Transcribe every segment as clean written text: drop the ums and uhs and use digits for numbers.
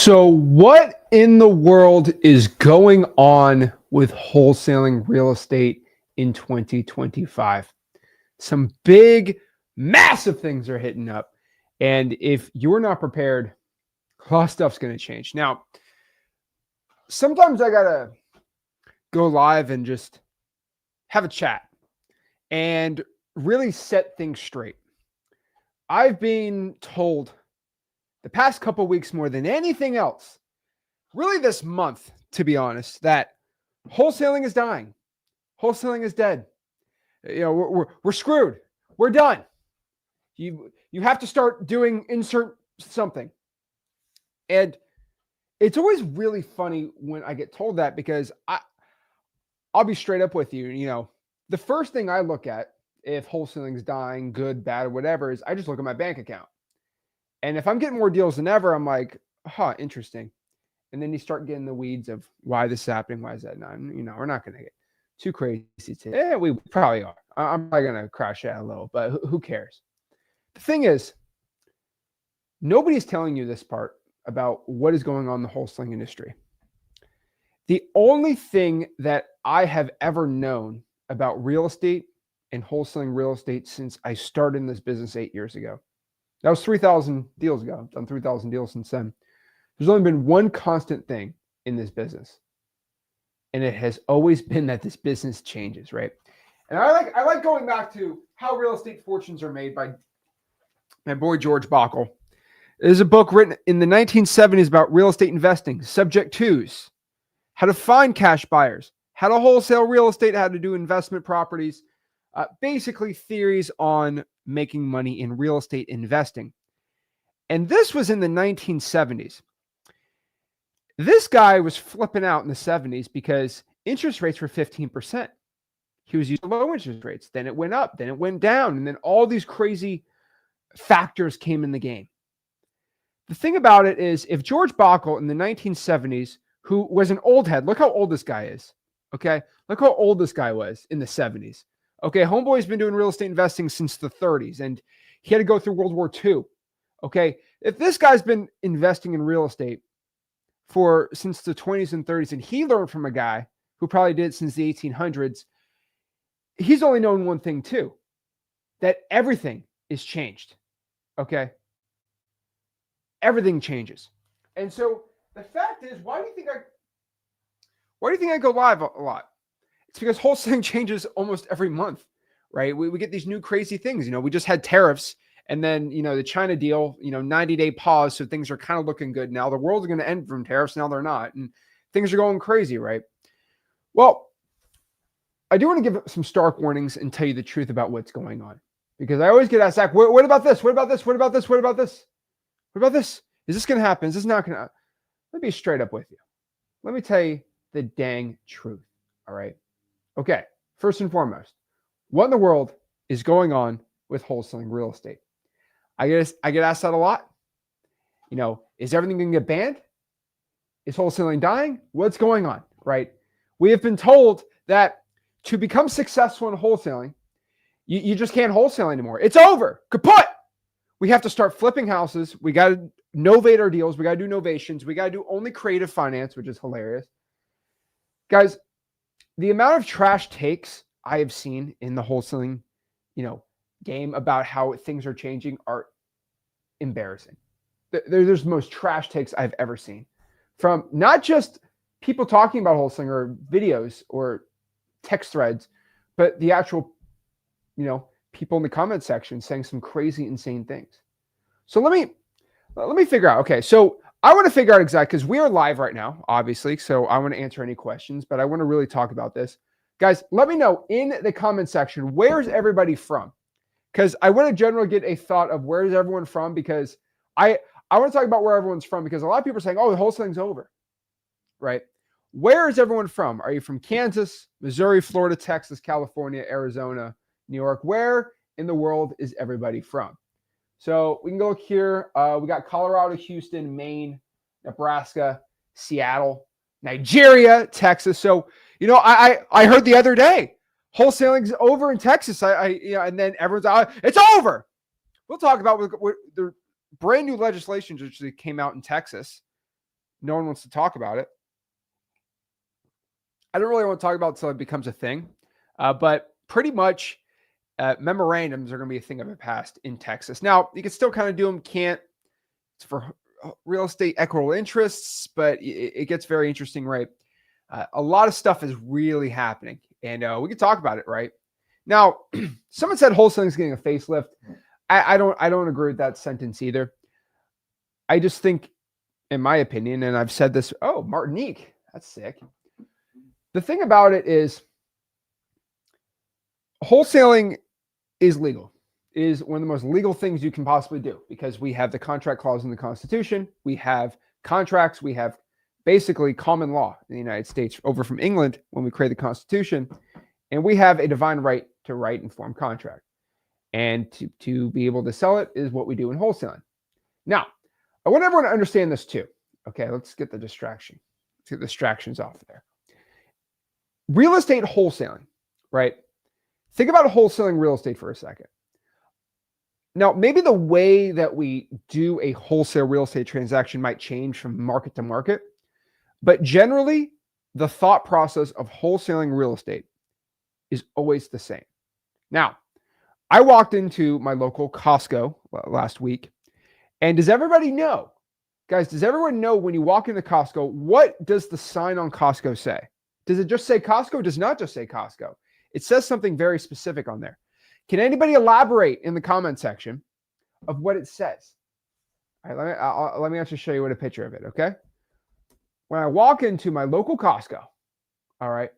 So, what in the world is going on with wholesaling real estate in 2025? Some big, massive things are hitting up. And if you're not prepared, a lot of stuff's going to change. Now, sometimes I got to go live and just have a chat and really set things straight. I've been told the past couple weeks more than anything else, really this month, to be honest, that wholesaling is dying. Wholesaling is dead. You know, we're screwed. We're done. You have to start doing insert something. And it's always really funny when I get told that, because I'll be straight up with you. You know, the first thing I look at if wholesaling is dying, good, bad, whatever, is I just look at my bank account. And if I'm getting more deals than ever, I'm like, interesting. And then you start getting the weeds of why this is happening, why is that not? We're not going to get too crazy today. Yeah, we probably are. I'm probably going to crash out a little, but who cares? The thing is, nobody's telling you this part about what is going on in the wholesaling industry. The only thing that I have ever known about real estate and wholesaling real estate since I started in this business 8 years ago, that was 3,000 deals ago. I've done 3,000 deals since then. There's only been one constant thing in this business, and it has always been that this business changes, right? And I like going back to How Real Estate Fortunes Are Made by my boy George Bockel. There's a book written in the 1970s about real estate investing, subject twos, how to find cash buyers, how to wholesale real estate, how to do investment properties, basically theories on making money in real estate investing. And this was in the 1970s. This guy was flipping out in the 70s because interest rates were 15%. He was using low interest rates. Then it went up, then it went down, and then all these crazy factors came in the game. The thing about it is, if George Bockel in the 1970s, who was an old head, look how old this guy is, okay? Look how old this guy was in the 70s. Okay, homeboy's been doing real estate investing since the 30s, and he had to go through World War II. Okay, if this guy's been investing in real estate since the 20s and 30s, and he learned from a guy who probably did it since the 1800s, he's only known one thing too, that everything is changed. Okay, everything changes. And so the fact is, why do you think I go live a lot? It's because wholesaling changes almost every month, right? We get these new crazy things. We just had tariffs, and then, the China deal, 90-day pause. So things are kind of looking good now. The world's going to end from tariffs. Now they're not. And things are going crazy, right? Well, I do want to give some stark warnings and tell you the truth about what's going on, because I always get asked, Zach, what about this? What about this? What about this? What about this? What about this? Is this going to happen? Is this not going to? Let me be straight up with you. Let me tell you the dang truth. All right. Okay. First and foremost, what in the world is going on with wholesaling real estate? I get asked that a lot. Is everything going to get banned? Is wholesaling dying? What's going on? Right. We have been told that to become successful in wholesaling, you just can't wholesale anymore. It's over. Kaput. We have to start flipping houses. We got to novate our deals. We got to do novations. We got to do only creative finance, which is hilarious. Guys, the amount of trash takes I have seen in the wholesaling, game about how things are changing are embarrassing. There's the most trash takes I've ever seen, from not just people talking about wholesaling or videos or text threads, but the actual, people in the comment section saying some crazy, insane things. So let me figure out. Okay, so I want to figure out exactly, because we are live right now, obviously. So I want to answer any questions, but I want to really talk about this. Guys, let me know in the comment section, where's everybody from? Because I want to generally get a thought of where's everyone from, because I want to talk about where everyone's from, because a lot of people are saying, oh, the wholesaling's over, right? Where is everyone from? Are you from Kansas, Missouri, Florida, Texas, California, Arizona, New York? Where in the world is everybody from? So we can go look here. We got Colorado, Houston, Maine, Nebraska, Seattle, Nigeria, Texas. So, I heard the other day, wholesaling's over in Texas. And then everyone's it's over. We'll talk about what the brand new legislation which came out in Texas No one wants to talk about it. I don't really want to talk about it until it becomes a thing. But pretty much memorandums are going to be a thing of the past in Texas. Now, you can still kind of do them, can't. It's for real estate equitable interests, but it gets very interesting, right? A lot of stuff is really happening, and we can talk about it, right? Now, someone said wholesaling is getting a facelift. I don't agree with that sentence either. I just think, in my opinion, and I've said this, Martinique, that's sick. The thing about it is wholesaling is legal. It is one of the most legal things you can possibly do because we have the contract clause in the Constitution. We have contracts. We have basically common law in the United States over from England when we created the Constitution. And we have a divine right to write and form contract. And to be able to sell it is what we do in wholesaling. Now, I want everyone to understand this too. Okay, let's get the distraction. Let's get the distractions off there. Real estate wholesaling, right? Think about wholesaling real estate for a second. Now, maybe the way that we do a wholesale real estate transaction might change from market to market, but generally, the thought process of wholesaling real estate is always the same. Now, I walked into my local Costco last week, and does everybody know, guys, does everyone know when you walk into Costco, what does the sign on Costco say? Does it just say Costco? It does not just say Costco. It says something very specific on there. Can anybody elaborate in the comment section of what it says? All right, let me actually show you what a picture of it, okay? When I walk into my local Costco, all right,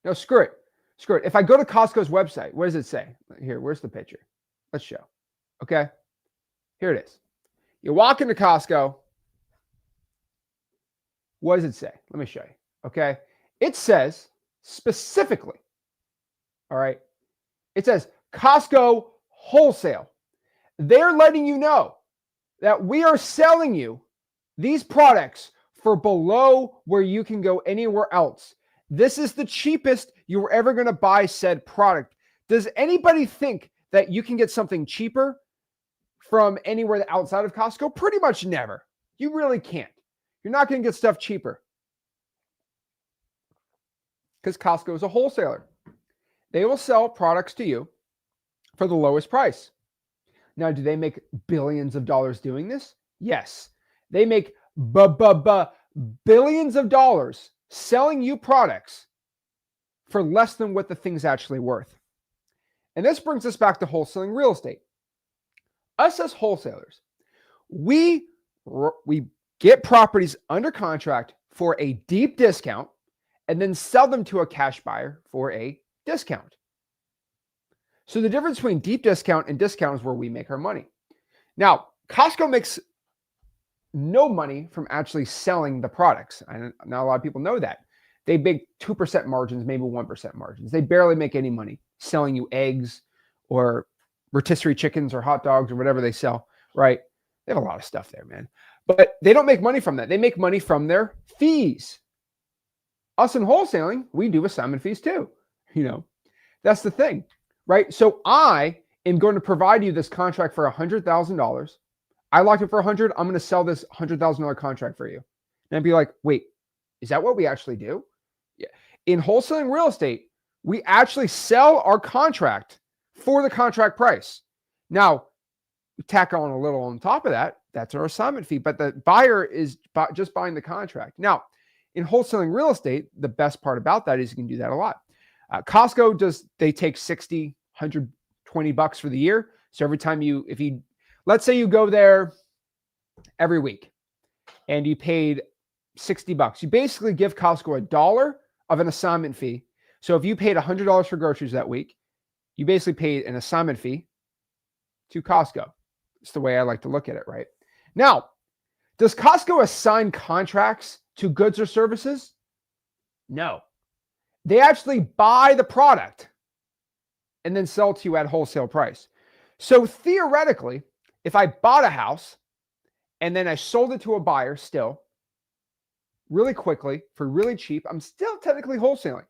no, screw it. Screw it. If I go to Costco's website, what does it say? Here, where's the picture? Let's show. Okay, here it is. You walk into Costco. What does it say? Let me show you. Okay, it says specifically, all right, it says Costco wholesale. They're letting you know that we are selling you these products for below where you can go anywhere else. This is the cheapest you were ever going to buy said product. Does anybody think that you can get something cheaper from anywhere outside of Costco? Pretty much never. You really can't. You're not going to get stuff cheaper because Costco is a wholesaler. They will sell products to you for the lowest price. Now, do they make billions of dollars doing this? Yes. They make billions of dollars selling you products for less than what the thing's actually worth. And this brings us back to wholesaling real estate. Us as wholesalers, we get properties under contract for a deep discount and then sell them to a cash buyer for a discount. So the difference between deep discount and discount is where we make our money. Now, Costco makes no money from actually selling the products. And not a lot of people know that. They make 2% margins, maybe 1% margins. They barely make any money selling you eggs or rotisserie chickens or hot dogs or whatever they sell, right? They have a lot of stuff there, man. But they don't make money from that. They make money from their fees. Us in wholesaling, we do assignment fees too. You know, that's the thing, right? So I am going to provide you this contract for $100,000. I locked it for 100. I'm going to sell this $100,000 contract for you. And I'd be like, wait, is that what we actually do? Yeah. In wholesaling real estate, we actually sell our contract for the contract price. Now, we tack on a little on top of that. That's our assignment fee, but the buyer is just buying the contract. Now, in wholesaling real estate, the best part about that is you can do that a lot. Costco they take 60, 120 bucks for the year. So every time let's say you go there every week and you paid 60 bucks, you basically give Costco $1 of an assignment fee. So if you paid $100 for groceries that week, you basically paid an assignment fee to Costco. It's the way I like to look at it, right? Now, does Costco assign contracts to goods or services? No. They actually buy the product and then sell to you at wholesale price. So theoretically, if I bought a house and then I sold it to a buyer still really quickly for really cheap, I'm still technically wholesaling.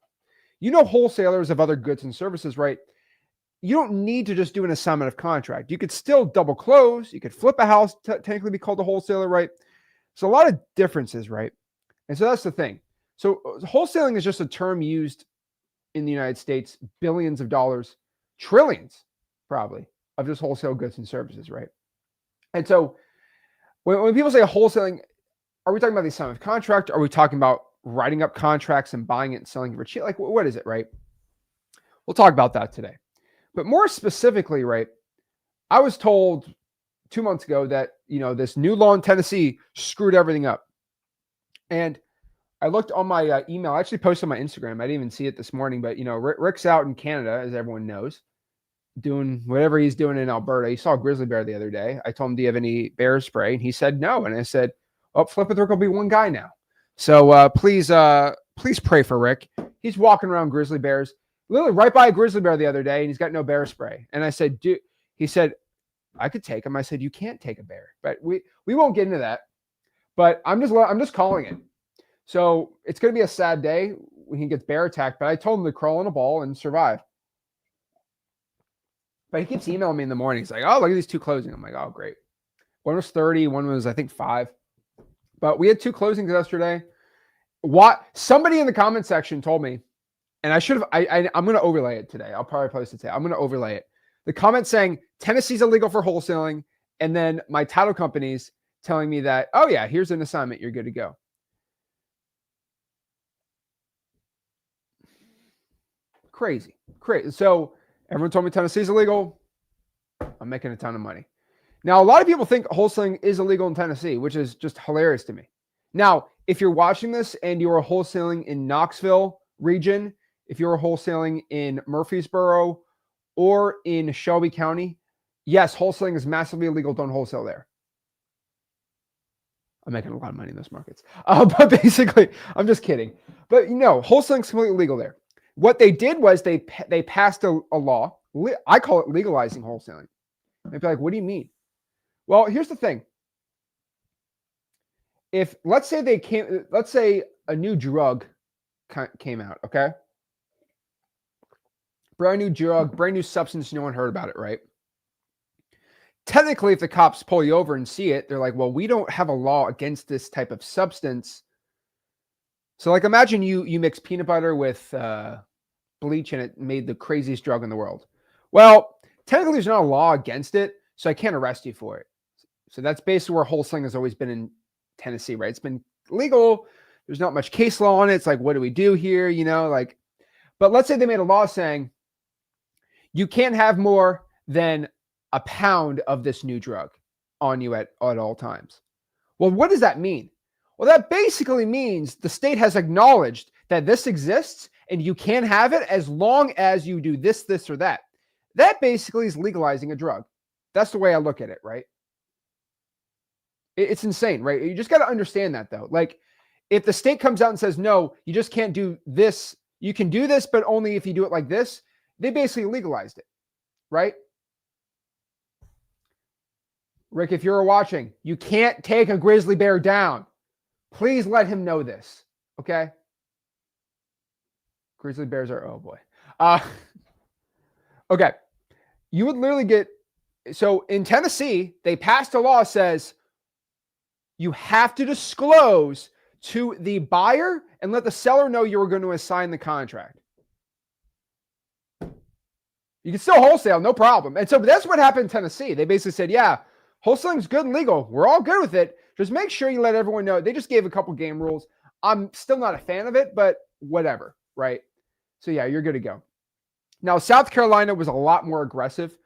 You know, wholesalers of other goods and services, right? You don't need to just do an assignment of contract. You could still double close. You could flip a house, technically be called a wholesaler, right? So a lot of differences, right? And so that's the thing. So wholesaling is just a term used in the United States, billions of dollars, trillions probably of just wholesale goods and services, right? And so when people say wholesaling, are we talking about the assignment of contract? Are we talking about writing up contracts and buying it and selling it for cheap? Like, what is it, right? We'll talk about that today. But more specifically, right, I was told 2 months ago that, this new law in Tennessee screwed everything up. And I looked on my email. I actually posted on my Instagram. I didn't even see it this morning, but, Rick's out in Canada, as everyone knows, doing whatever he's doing in Alberta. He saw a grizzly bear the other day. I told him, do you have any bear spray? And he said no. And I said, oh, Flip with Rick will be one guy now. So please pray for Rick. He's walking around grizzly bears, literally right by a grizzly bear the other day, and he's got no bear spray. And I said, dude, he said, I could take him. I said, you can't take a bear, but we won't get into that. But I'm just calling it. So it's going to be a sad day when he gets bear attacked, but I told him to crawl in a ball and survive. But he keeps emailing me in the morning. He's like, oh, look at these 2 closings. I'm like, oh, great. One was 30. One was, I think, 5. But we had 2 closings yesterday. Somebody in the comment section told me, and I should have, I'm going to overlay it today. I'll probably post it today. I'm going to overlay it. The comment saying Tennessee's illegal for wholesaling. And then my title companies telling me that, oh yeah, here's an assignment. You're good to go. Crazy. So everyone told me Tennessee's illegal. I'm making a ton of money. Now, a lot of people think wholesaling is illegal in Tennessee, which is just hilarious to me. Now, if you're watching this and you're wholesaling in Knoxville region, if you're wholesaling in Murfreesboro or in Shelby County, yes, wholesaling is massively illegal. Don't wholesale there. I'm making a lot of money in those markets. But basically, I'm just kidding. But wholesaling is completely legal there. What they did was they passed a law. I call it legalizing wholesaling. They'd be like, what do you mean? Well, here's the thing. If let's say a new drug came out, okay? Brand new drug, brand new substance, no one heard about it, right? Technically, if the cops pull you over and see it, they're like, well, we don't have a law against this type of substance. So like imagine you mix peanut butter with bleach and it made the craziest drug in the world. Well, technically there's not a law against it, so I can't arrest you for it. So that's basically where wholesaling has always been in Tennessee, right? It's been legal. There's not much case law on it. It's like, what do we do here? But let's say they made a law saying you can't have more than a pound of this new drug on you at all times. Well, what does that mean? Well, that basically means the state has acknowledged that this exists and you can have it as long as you do this, this, or that. That basically is legalizing a drug. That's the way I look at it, right? It's insane, right? You just got to understand that, though. Like, if the state comes out and says, no, you just can't do this. You can do this, but only if you do it like this. They basically legalized it, right? Rick, if you're watching, you can't take a grizzly bear down. Please let him know this, okay? Grizzly bears are, oh boy. Okay. You would literally get, so in Tennessee, they passed a law that says you have to disclose to the buyer and let the seller know you were going to assign the contract. You can still wholesale, no problem. And so that's what happened in Tennessee. They basically said, yeah, wholesaling is good and legal. We're all good with it. Just make sure you let everyone know. They just gave a couple game rules. I'm still not a fan of it, but whatever, right? So yeah, you're good to go. Now, South Carolina was a lot more aggressive.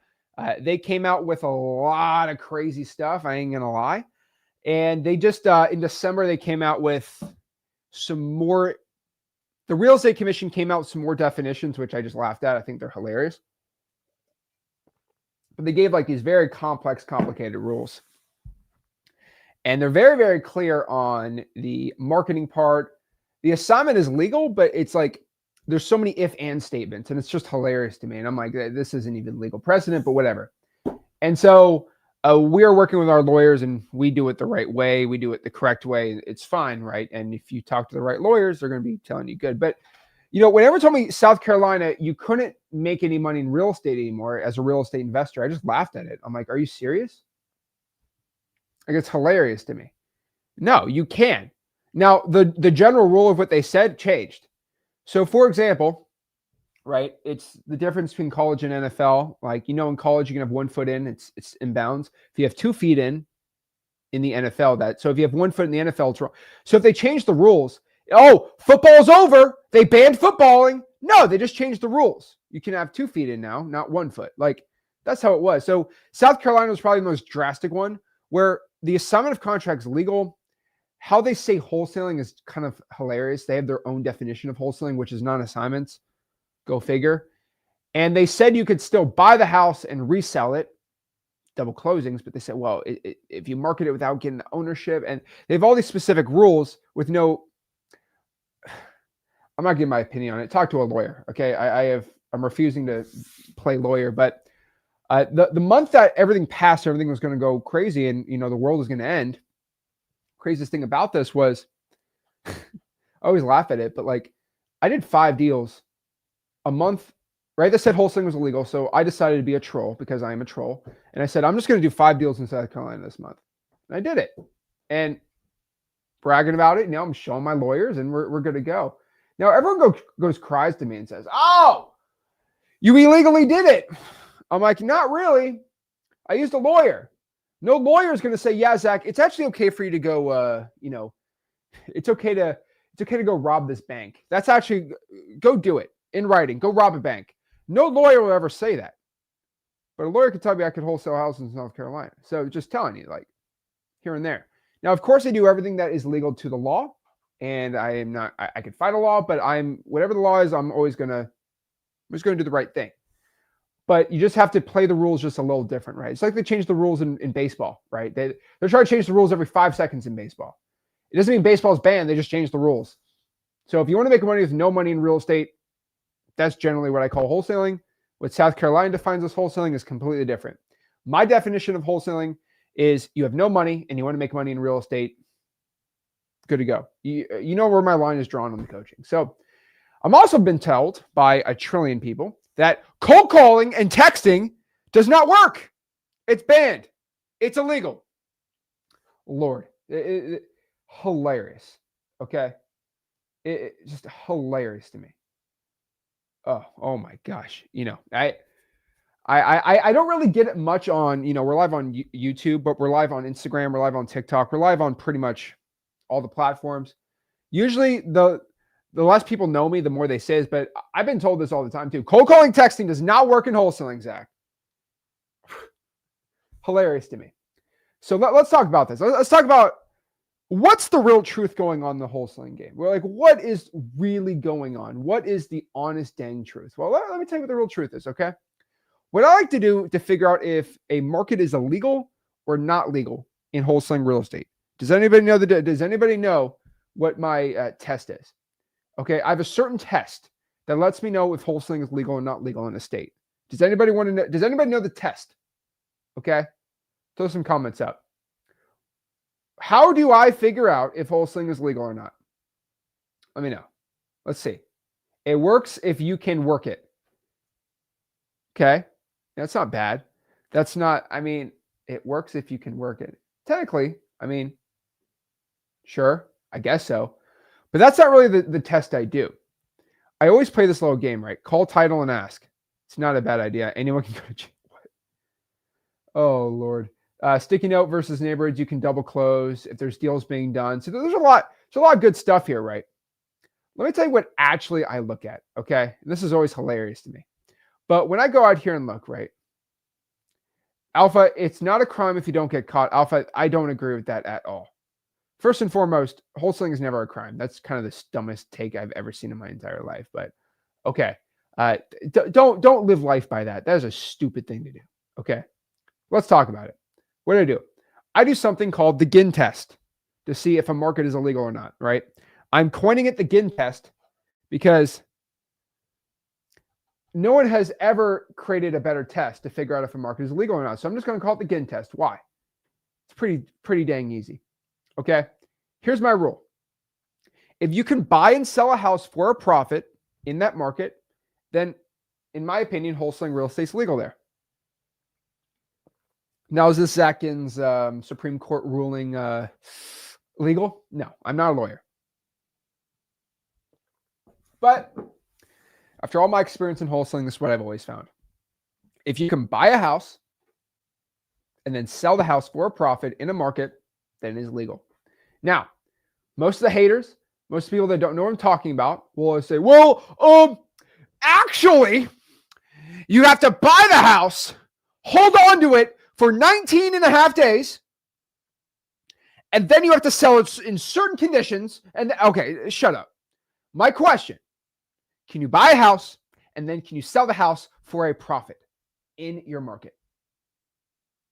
They came out with a lot of crazy stuff. I ain't going to lie. And they just, in December, they came out with some more. The Real Estate Commission came out with some more definitions, which I just laughed at. I think they're hilarious. But they gave like these very complex, complicated rules. And they're very, very clear on the marketing part. The assignment is legal, but it's like there's so many if and statements, and it's just hilarious to me. And I'm like, this isn't even legal precedent, but whatever. And so we are working with our lawyers, and we do it the right way. We do it the correct way. It's fine, right? And if you talk to the right lawyers, they're going to be telling you good. But whenever told me South Carolina, you couldn't make any money in real estate anymore as a real estate investor, I just laughed at it. I'm like, are you serious? Like, it's hilarious to me. No, you can. Now, the general rule of what they said changed. So, for example, right, it's the difference between college and NFL. Like, in college, you can have 1 foot in, it's in bounds. If you have 2 feet in the NFL, so if you have 1 foot in the NFL, it's wrong. So if they change the rules, football's over, they banned footballing. No, they just changed the rules. You can have 2 feet in now, not 1 foot. Like, that's how it was. So South Carolina was probably the most drastic one, where the assignment of contracts legal. How they say wholesaling is kind of hilarious. They have their own definition of wholesaling, which is non-assignments. Go figure. And they said you could still buy the house and resell it, double closings, but they said, well, if you market it without getting ownership, and they have all these specific rules with no, I'm not giving my opinion on it. Talk to a lawyer. Okay. I'm refusing to play lawyer, but the month that everything passed, everything was going to go crazy and, the world was going to end. Craziest thing about this was, I always laugh at it, but like, I did 5 deals a month, right? That said wholesaling was illegal. So I decided to be a troll because I am a troll. And I said, I'm just going to do 5 deals in South Carolina this month. And I did it. And bragging about it. Now I'm showing my lawyers and we're good to go. Now everyone cries to me and says, oh, you illegally did it. I'm like, not really. I used a lawyer. No lawyer is going to say, yeah, Zach, it's actually okay for you to go, it's okay to go rob this bank. That's actually, go do it in writing. Go rob a bank. No lawyer will ever say that. But a lawyer could tell me I could wholesale houses in North Carolina. So just telling you, like, here and there. Now, of course, I do everything that is legal to the law. And I am not, I could fight a law, but whatever the law is, I'm just going to do the right thing. But you just have to play the rules just a little different, right? It's like they changed the rules in baseball, right? They're trying to change the rules every 5 seconds in baseball. It doesn't mean baseball's banned. They just changed the rules. So if you want to make money with no money in real estate, that's generally what I call wholesaling. What South Carolina defines as wholesaling is completely different. My definition of wholesaling is you have no money and you want to make money in real estate, good to go. You know where my line is drawn on the coaching. So I'm also been told by a trillion people that cold calling and texting does not work. It's banned. It's illegal. Lord, hilarious. Okay. It's just hilarious to me. Oh my gosh. I don't really get it much on, we're live on YouTube, but we're live on Instagram. We're live on TikTok. We're live on pretty much all the platforms. Usually the less people know me, the more they say this, but I've been told this all the time too. Cold calling, texting does not work in wholesaling, Zach. Hilarious to me. So let's talk about this. Let's talk about what's the real truth going on in the wholesaling game. We're like, what is really going on? What is the honest dang truth? Well, let me tell you what the real truth is, okay? What I like to do to figure out if a market is illegal or not legal in wholesaling real estate. Does anybody know what my test is? Okay, I have a certain test that lets me know if wholesaling is legal or not legal in a state. Does anybody want to know? Does anybody know the test? Okay, throw some comments up. How do I figure out if wholesaling is legal or not? Let me know. Let's see. It works if you can work it. Okay, that's not bad. It works if you can work it. Technically, sure, I guess so. But that's not really the test I do. I always play this little game, right? Call title and ask. It's not a bad idea. Anyone can go to jail. Oh, Lord. Sticky note versus neighborhoods, you can double close if there's deals being done. So there's a lot of good stuff here, right? Let me tell you what actually I look at, okay? And this is always hilarious to me. But when I go out here and look, right? Alpha, it's not a crime if you don't get caught. Alpha, I don't agree with that at all. First and foremost, wholesaling is never a crime. That's kind of the dumbest take I've ever seen in my entire life. But okay, don't live life by that. That is a stupid thing to do. Okay, let's talk about it. What do? I do something called the Ginn test to see if a market is illegal or not. Right? I'm coining it the Ginn test because no one has ever created a better test to figure out if a market is illegal or not. So I'm just going to call it the Ginn test. Why? It's pretty dang easy. Okay, here's my rule. If you can buy and sell a house for a profit in that market, then in my opinion, wholesaling real estate is legal there. Now, is this Zach Ginn's Supreme Court ruling legal? No, I'm not a lawyer. But after all my experience in wholesaling, this is what I've always found. If you can buy a house and then sell the house for a profit in a market, then it is legal. Now, most of the haters, most people that don't know what I'm talking about will say, well, actually, you have to buy the house, hold on to it for 19 and a half days, and then you have to sell it in certain conditions. And okay, shut up. My question, can you buy a house and then can you sell the house for a profit in your market?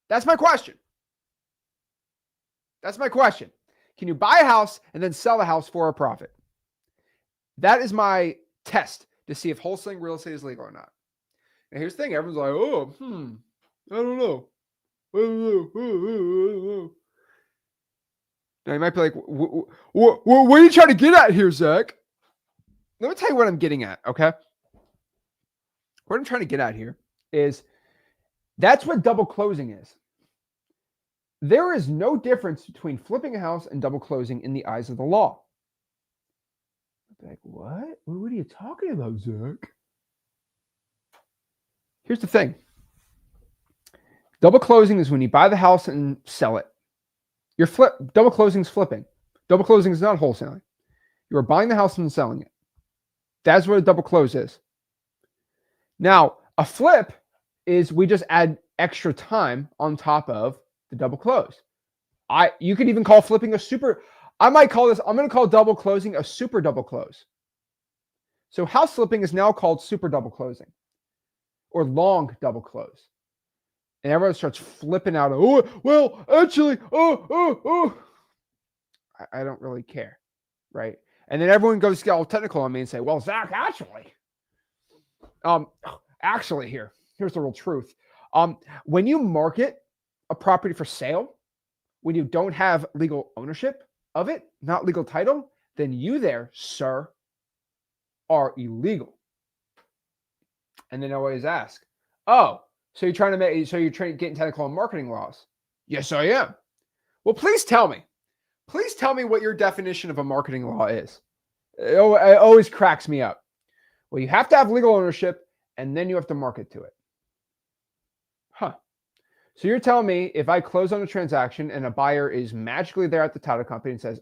That's my question. That's my question. Can you buy a house and then sell the house for a profit? That is my test to see if wholesaling real estate is legal or not. And here's the thing. Everyone's like, I don't know. Now you might be like, what are you trying to get at here, Zach? Let me tell you what I'm getting at, okay? What I'm trying to get at here is that's what double closing is. There is no difference between flipping a house and double closing in the eyes of the law. Like, what? What are you talking about, Zach? Here's the thing. Double closing is when you buy the house and sell it. Double closing is flipping. Double closing is not wholesaling. You are buying the house and selling it. That's what a double close is. Now, a flip is we just add extra time on top of the double close. You could even call flipping a super. I'm going to call double closing a super double close. So house flipping is now called super double closing or long double close. And everyone starts flipping out. Actually, I don't really care, right? And then everyone goes to get all technical on me and say, well, Zach, actually here's the real truth. When you market a property for sale, when you don't have legal ownership of it, not legal title, then you there, sir, are illegal. And then I always ask, so you're trying to get technical on marketing laws? Yes, I am. Well, please tell me what your definition of a marketing law is. It always cracks me up. Well, you have to have legal ownership and then you have to market to it. So you're telling me if I close on a transaction and a buyer is magically there at the title company and says,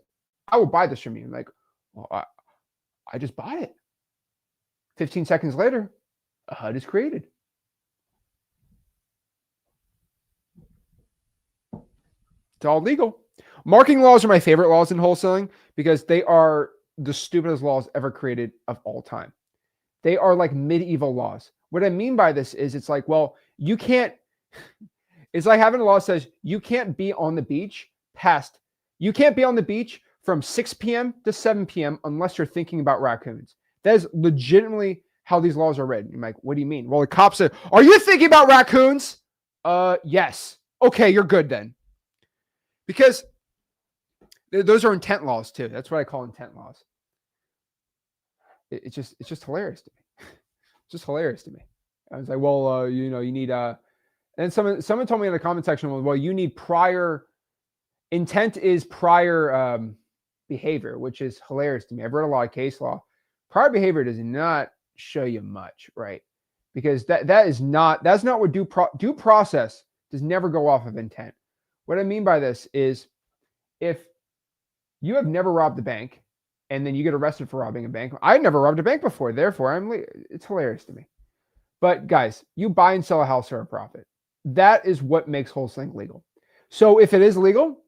I will buy this from you. I'm like, well, I just bought it. 15 seconds later, a HUD is created. It's all legal. Marketing laws are my favorite laws in wholesaling because they are the stupidest laws ever created of all time. They are like medieval laws. What I mean by this is it's like, well, you can't, it's like having a law that says you can't be on the beach from 6 p.m. to 7 p.m. unless you're thinking about raccoons. That is legitimately how these laws are written. You're like, what do you mean? Well, the cop said, are you thinking about raccoons? Yes. Okay, you're good then. Because those are intent laws too. That's what I call intent laws. It's just hilarious to me. It's just hilarious to me. I was like, well, you need and someone told me in the comment section, well, you need prior intent is prior behavior, which is hilarious to me. I've read a lot of case law. Prior behavior does not show you much, right? Because that's not what due process does never go off of intent. What I mean by this is if you have never robbed a bank and then you get arrested for robbing a bank. I never robbed a bank before. Therefore, it's hilarious to me. But guys, you buy and sell a house for a profit. That is what makes wholesaling legal. So if it is legal,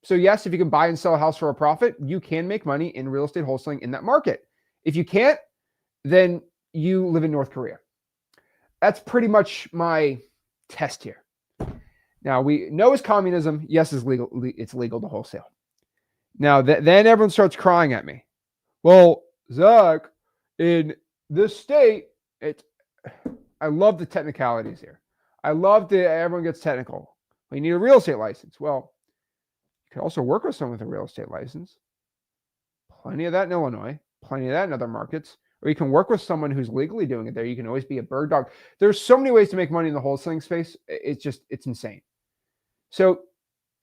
so yes, if you can buy and sell a house for a profit, you can make money in real estate wholesaling in that market. If you can't, then you live in North Korea. That's pretty much my test here. Now, we know it's communism. Yes, it's legal. It's legal to wholesale. Now, then everyone starts crying at me. Well, Zach, in this state, I love the technicalities here. I love that everyone gets technical. Well, you need a real estate license. Well, you can also work with someone with a real estate license. Plenty of that in Illinois. Plenty of that in other markets. Or you can work with someone who's legally doing it there. You can always be a bird dog. There's so many ways to make money in the wholesaling space. It's insane. So,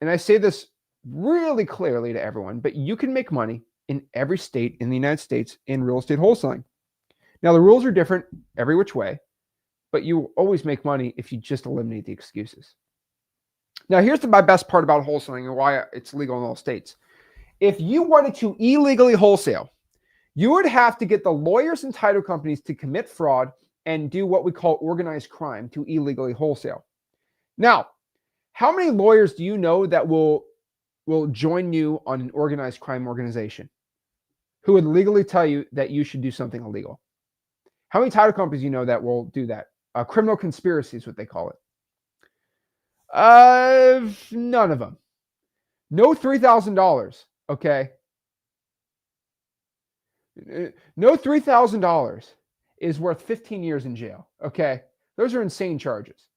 and I say this really clearly to everyone, but you can make money in every state in the United States in real estate wholesaling. Now, the rules are different every which way, but you will always make money if you just eliminate the excuses. Now, here's my best part about wholesaling and why it's legal in all states. If you wanted to illegally wholesale, you would have to get the lawyers and title companies to commit fraud and do what we call organized crime to illegally wholesale. Now, how many lawyers do you know that will join you on an organized crime organization who would legally tell you that you should do something illegal? How many title companies do you know that will do that? Criminal conspiracy is what they call it. None of them. No $3,000. Okay. No $3,000 is worth 15 years in jail. Okay. Those are insane charges.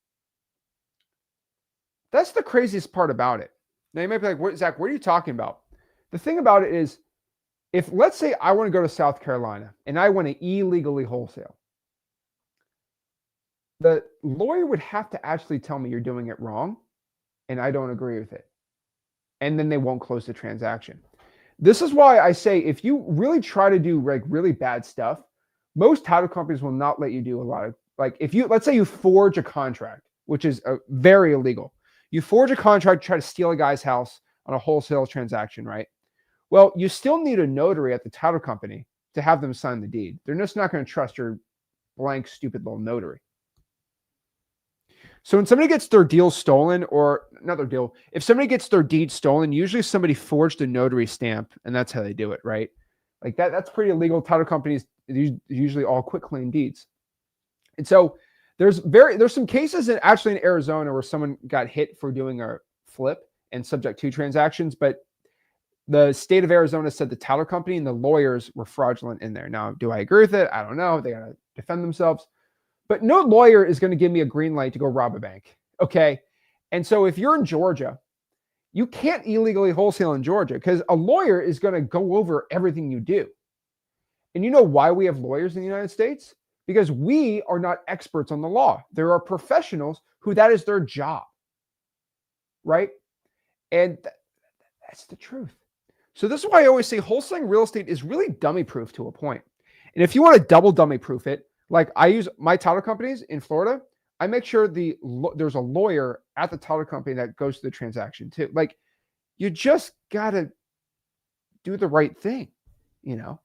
That's the craziest part about it. Now you might be like, Zach, what are you talking about? The thing about it is, if let's say I want to go to South Carolina and I want to illegally wholesale, the lawyer would have to actually tell me you're doing it wrong and I don't agree with it. And then they won't close the transaction. This is why I say if you really try to do like really bad stuff, most title companies will not let you do a lot of, like, if you, let's say you forge a contract, which is very illegal. You forge a contract, try to steal a guy's house on a wholesale transaction, right? Well, you still need a notary at the title company to have them sign the deed. They're just not going to trust your blank, stupid little notary. So when somebody gets their deal stolen, or not their deal, if somebody gets their deed stolen, usually somebody forged a notary stamp, and that's how they do it, right? Like that's pretty illegal. Title companies usually all quit claim deeds. And so there's some cases actually in Arizona where someone got hit for doing a flip and subject to transactions, but the state of Arizona said the title company and the lawyers were fraudulent in there. Now, do I agree with it? I don't know. They got to defend themselves. But no lawyer is going to give me a green light to go rob a bank. Okay. And so if you're in Georgia, you can't illegally wholesale in Georgia because a lawyer is going to go over everything you do. And you know why we have lawyers in the United States? Because we are not experts on the law. There are professionals who that is their job. Right? And that's the truth. So this is why I always say wholesaling real estate is really dummy proof to a point. And if you want to double dummy proof it, like I use my title companies in Florida, I make sure there's a lawyer at the title company that goes to the transaction too. Like you just got to do the right thing. You know,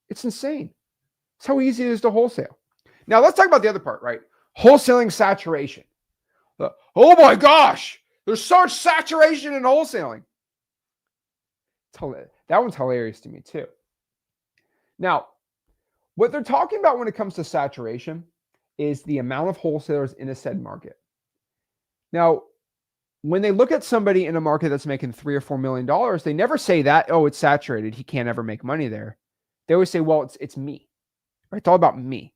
it's insane. It's how easy it is to wholesale. Now let's talk about the other part, right? Wholesaling saturation. Oh my gosh, there's so much saturation in wholesaling. That one's hilarious to me too. Now, what they're talking about when it comes to saturation is the amount of wholesalers in a said market. Now, when they look at somebody in a market that's making $3 or $4 million, they never say that, oh, it's saturated, he can't ever make money there. They always say, well, it's me. Right? It's all about me.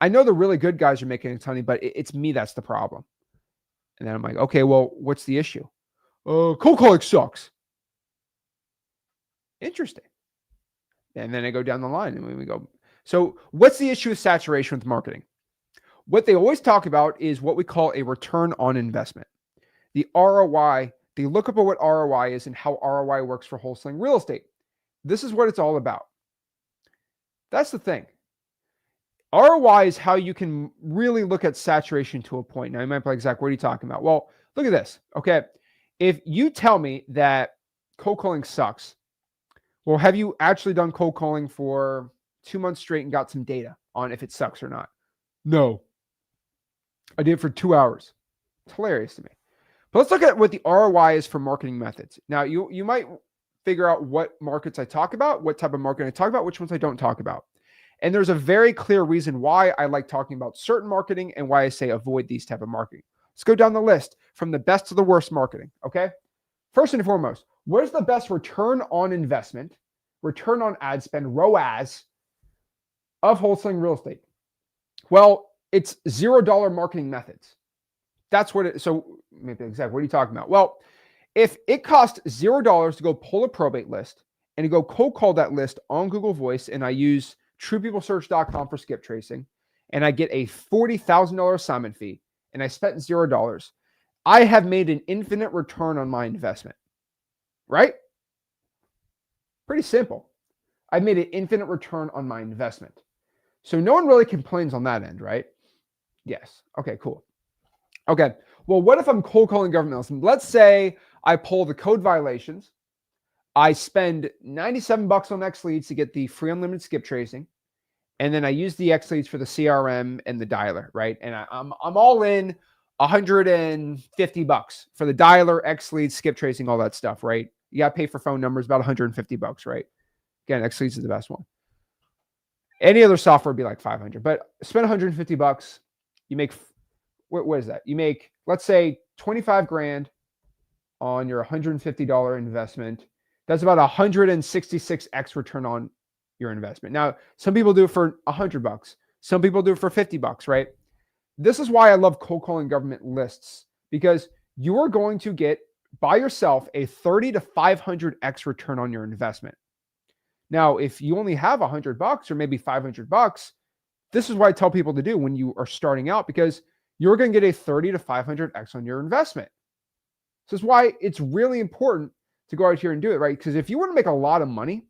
I know the really good guys are making a ton, but it's me that's the problem. And then I'm like, okay, well, what's the issue? Cold calling sucks. Interesting. And then I go down the line and we go, so what's the issue with saturation with marketing? What they always talk about is what we call a return on investment. The ROI, they look up at what ROI is and how ROI works for wholesaling real estate. This is what it's all about. That's the thing. ROI is how you can really look at saturation to a point. Now you might be like, Zach, what are you talking about? Well, look at this. Okay. If you tell me that cold calling sucks, well, have you actually done cold calling for 2 months straight and got some data on if it sucks or not? No. I did it for 2 hours. It's hilarious to me. But let's look at what the ROI is for marketing methods. Now, you might figure out what markets I talk about, what type of marketing I talk about, which ones I don't talk about. And there's a very clear reason why I like talking about certain marketing and why I say avoid these type of marketing. Let's go down the list from the best to the worst marketing, okay? First and foremost, what is the best return on investment, return on ad spend, ROAS, of wholesaling real estate? Well, it's $0 marketing methods. That's what it, so maybe exactly, what are you talking about? Well, if it costs $0 to go pull a probate list and to go cold call that list on Google Voice, and I use truepeoplesearch.com for skip tracing, and I get a $40,000 assignment fee, and I spent $0, I have made an infinite return on my investment. right? Pretty simple. I've made an infinite return on my investment. So no one really complains on that end, right? Yes. Okay, cool. Okay. Well, what if I'm cold calling government? Let's say I pull the code violations. I spend 97 bucks on X leads to get the free unlimited skip tracing. And then I use the X leads for the CRM and the dialer, right? And I'm all in 150 bucks for the dialer, X leads, skip tracing, all that stuff, right? You got to pay for phone numbers, about 150 bucks, right? Again, X leads is the best one. Any other software would be like 500, but spend 150 bucks. You make, what is that? You make, let's say 25 grand on your $150 investment. That's about 166x return on your investment. Now, some people do it for 100 bucks. Some people do it for 50 bucks, right? This is why I love cold calling government lists, because you are going to get by yourself a 30 to 500x return on your investment. Now, if you only have 100 bucks or maybe 500 bucks, this is what I tell people to do when you are starting out, because you're going to get a 30 to 500x on your investment. This is why it's really important to go out here and do it, right? Because if you want to make a lot of money,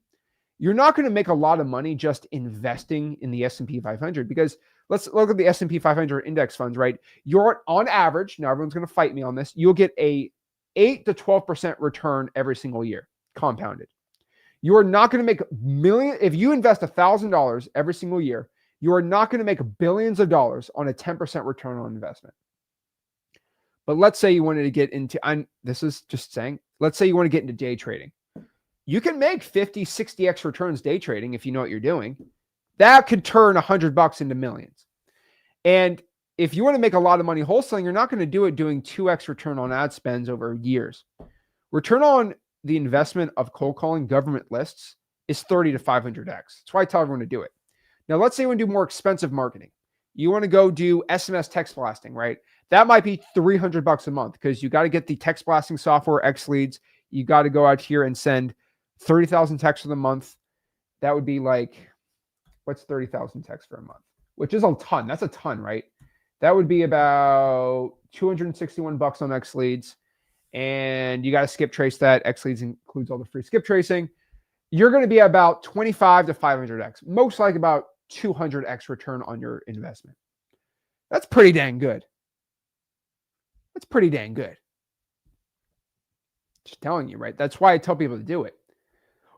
you're not going to make a lot of money just investing in the S&P 500, because let's look at the S&P 500 index funds, right? You're on average, now everyone's going to fight me on this, you'll get a 8 to 12% return every single year, compounded. You are not going to make if you invest $1,000 every single year, you are not going to make billions of dollars on a 10% return on investment. But let's say you wanted to get into, this is just saying, let's say you want to get into day trading. You can make 50, 60x returns day trading if you know what you're doing. That could turn 100 bucks into millions. And if you want to make a lot of money wholesaling, you're not going to do it doing 2x return on ad spends over years. Return on the investment of cold calling government lists is 30 to 500x. That's why I tell everyone to do it. Now, let's say you want to do more expensive marketing. You want to go do SMS text blasting, right? That might be 300 bucks a month, because you got to get the text blasting software, X leads. You got to go out here and send 30,000 texts for the month. That would be like, what's 30,000 texts for a month? Which is a ton. That's a ton, right? That would be about 261 bucks on X leads. And you got to skip trace that. X leads includes all the free skip tracing. You're going to be about 25 to 500x, most like about 200x return on your investment. That's pretty dang good. That's pretty dang good. Just telling you, right? That's why I tell people to do it.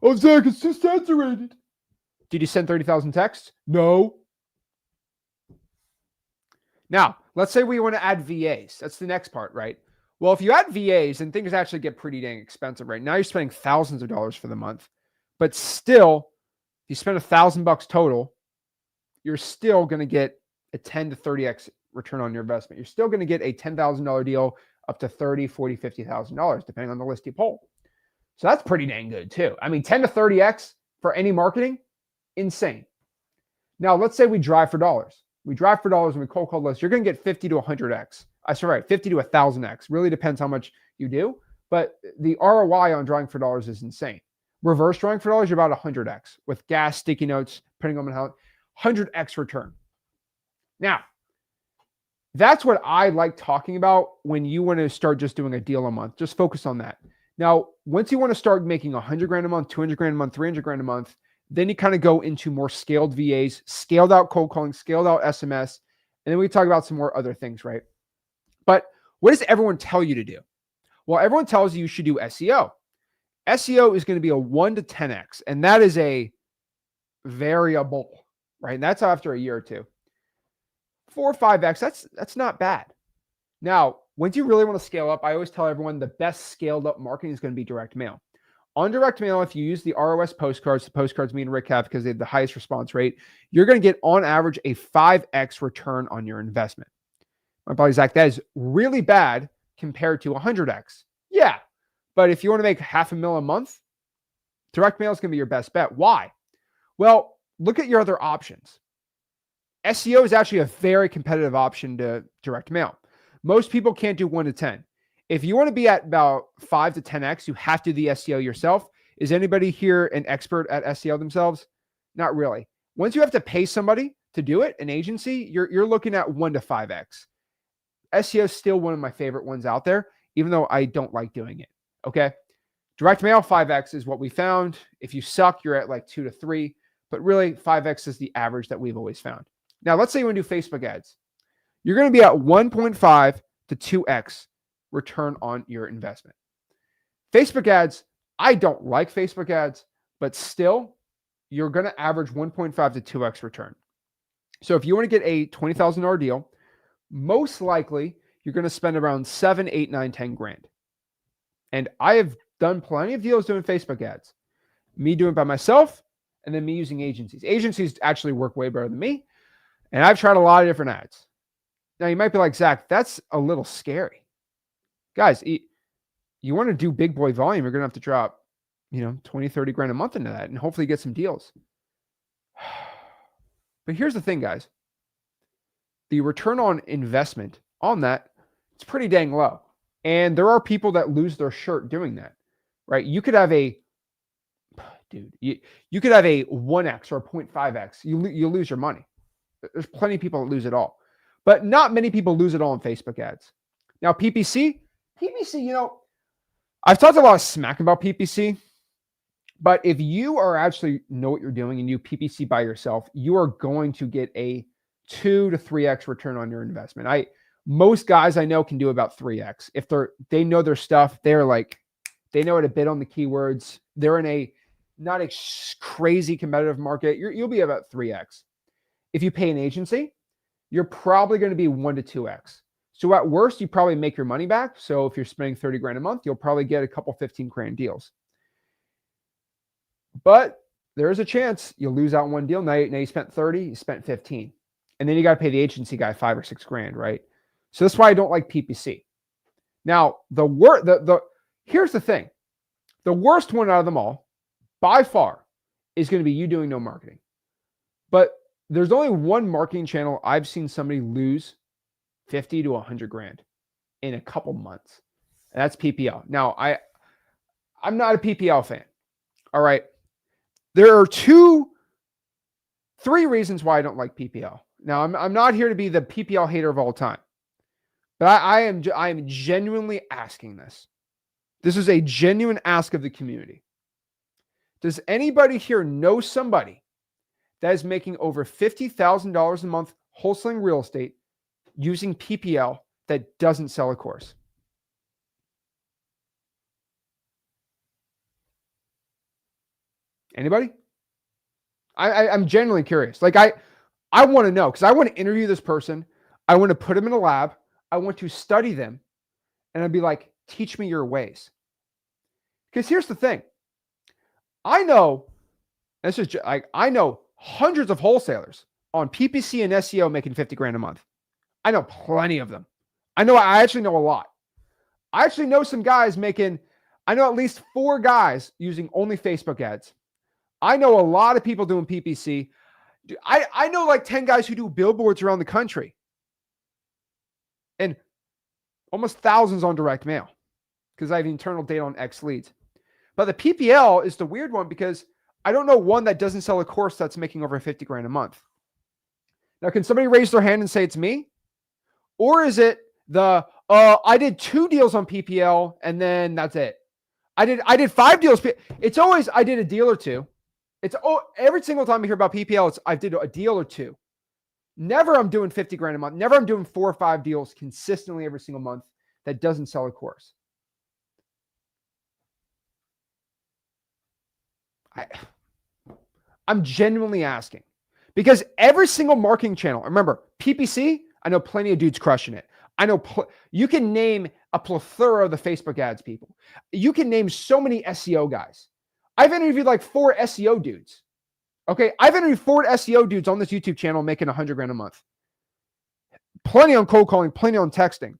Oh, Zach, it's too saturated. Did you send 30,000 texts? No. Now, let's say we want to add VAs. That's the next part, right? Well, if you add VAs, then things actually get pretty dang expensive, right? Now you're spending thousands of dollars for the month, but still, if you spend $1,000 total, you're still going to get a 10 to 30x return on your investment. You're still going to get a $10,000 deal up to $30,000, $40,000, $50,000, depending on the list you pull. So that's pretty dang good too. I mean, 10 to 30x for any marketing, insane. Now, let's say we drive for dollars. We drive for dollars and we cold call lists. You're going to get 50 to 100x. 50 to 1,000x. Really depends how much you do, but the ROI on drawing for dollars is insane. Reverse drawing for dollars, you're about 100x with gas, sticky notes, printing them in how 100x return. Now, that's what I like talking about when you want to start just doing a deal a month. Just focus on that. Now, once you want to start making 100 grand a month, 200 grand a month, 300 grand a month, then you kind of go into more scaled VAs, scaled out cold calling, scaled out SMS, and then we talk about some more other things, right? But what does everyone tell you to do? Well, everyone tells you should do SEO. SEO is going to be a 1 to 10x, and that is a variable, right? And that's after a year or two. 4 or 5x, that's not bad. Now, once you really want to scale up, I always tell everyone the best scaled up marketing is going to be direct mail. On direct mail, if you use the ROS postcards, the postcards me and Rick have because they have the highest response rate, you're going to get on average a 5x return on your investment. My buddy Zach, that is really bad compared to 100x. Yeah, but if you want to make $500,000 a month, direct mail is going to be your best bet. Why? Well, look at your other options. SEO is actually a very competitive option to direct mail. Most people can't do 1 to 10. If you want to be at about 5 to 10x, you have to do the SEO yourself. Is anybody here an expert at SEO themselves? Not really. Once you have to pay somebody to do it, an agency, you're looking at 1 to 5x. SEO is still one of my favorite ones out there, even though I don't like doing it. Okay. Direct mail, 5x is what we found. If you suck, you're at like 2 to 3, but really 5x is the average that we've always found. Now, let's say you want to do Facebook ads. You're going to be at 1.5 to 2x return on your investment. Facebook ads, I don't like Facebook ads, but still, you're going to average 1.5 to 2x return. So if you want to get a $20,000 deal, most likely you're going to spend around 7, 8, 9, 10 grand. And I have done plenty of deals doing Facebook ads. Me doing it by myself, and then me using agencies. Agencies actually work way better than me. And I've tried a lot of different ads. Now you might be like, Zach, that's a little scary. Guys, you want to do big boy volume, you're going to have to drop, 20, 30 grand a month into that and hopefully get some deals. But here's the thing, guys. The return on investment on that, it's pretty dang low. And there are people that lose their shirt doing that, right? You could have you could have a 1x or a 0.5x. You lose your money. There's plenty of people that lose it all. But not many people lose it all in Facebook ads. Now, PPC, I've talked a lot of smack about PPC, but if you are actually know what you're doing and you PPC by yourself, you are going to get a 2 to 3x return on your investment. Most guys I know can do about 3x. If they know their stuff, they know how to bid on the keywords. They're in not a crazy competitive market. You'll be about 3x. If you pay an agency, you're probably going to be 1 to 2x. So at worst, you probably make your money back. So if you're spending 30 grand a month, you'll probably get a couple 15 grand deals. But there is a chance you'll lose out one deal. Now you spent 30, you spent 15. And then you got to pay the agency guy 5 or 6 grand, right? So that's why I don't like PPC. Now, here's the thing. The worst one out of them all, by far, is going to be you doing no marketing. But there's only one marketing channel I've seen somebody lose 50 to 100 grand in a couple months. And that's PPL. Now, I'm not a PPL fan. All right. There are 3 reasons why I don't like PPL. Now, I'm not here to be the PPL hater of all time. But I am genuinely asking this. This is a genuine ask of the community. Does anybody here know somebody that is making over $50,000 a month wholesaling real estate using PPL that doesn't sell a course? Anybody? I'm genuinely curious. Like I want to know, because I want to interview this person. I want to put them in a lab. I want to study them. And I'd be like, teach me your ways. Because here's the thing. I know hundreds of wholesalers on PPC and SEO making 50 grand a month. I know plenty of them. I actually know a lot. I actually know some guys I know at least 4 guys using only Facebook ads. I know a lot of people doing PPC. I know like 10 guys who do billboards around the country. And almost thousands on direct mail because I have internal data on X leads. But the PPL is the weird one because I don't know one that doesn't sell a course that's making over 50 grand a month. Now, can somebody raise their hand and say it's me? Or is it I did 2 deals on PPL and then that's it. I did 5 deals. It's always I did a deal or 2. Every single time I hear about PPL, I did a deal or 2. Never I'm doing 50 grand a month. Never I'm doing 4 or 5 deals consistently every single month that doesn't sell a course. I'm genuinely asking because every single marketing channel, remember PPC, I know plenty of dudes crushing it. I know you can name a plethora of the Facebook ads people. You can name so many SEO guys. I've interviewed like 4 SEO dudes. Okay. I've interviewed 4 SEO dudes on this YouTube channel making 100 grand a month. Plenty on cold calling, plenty on texting.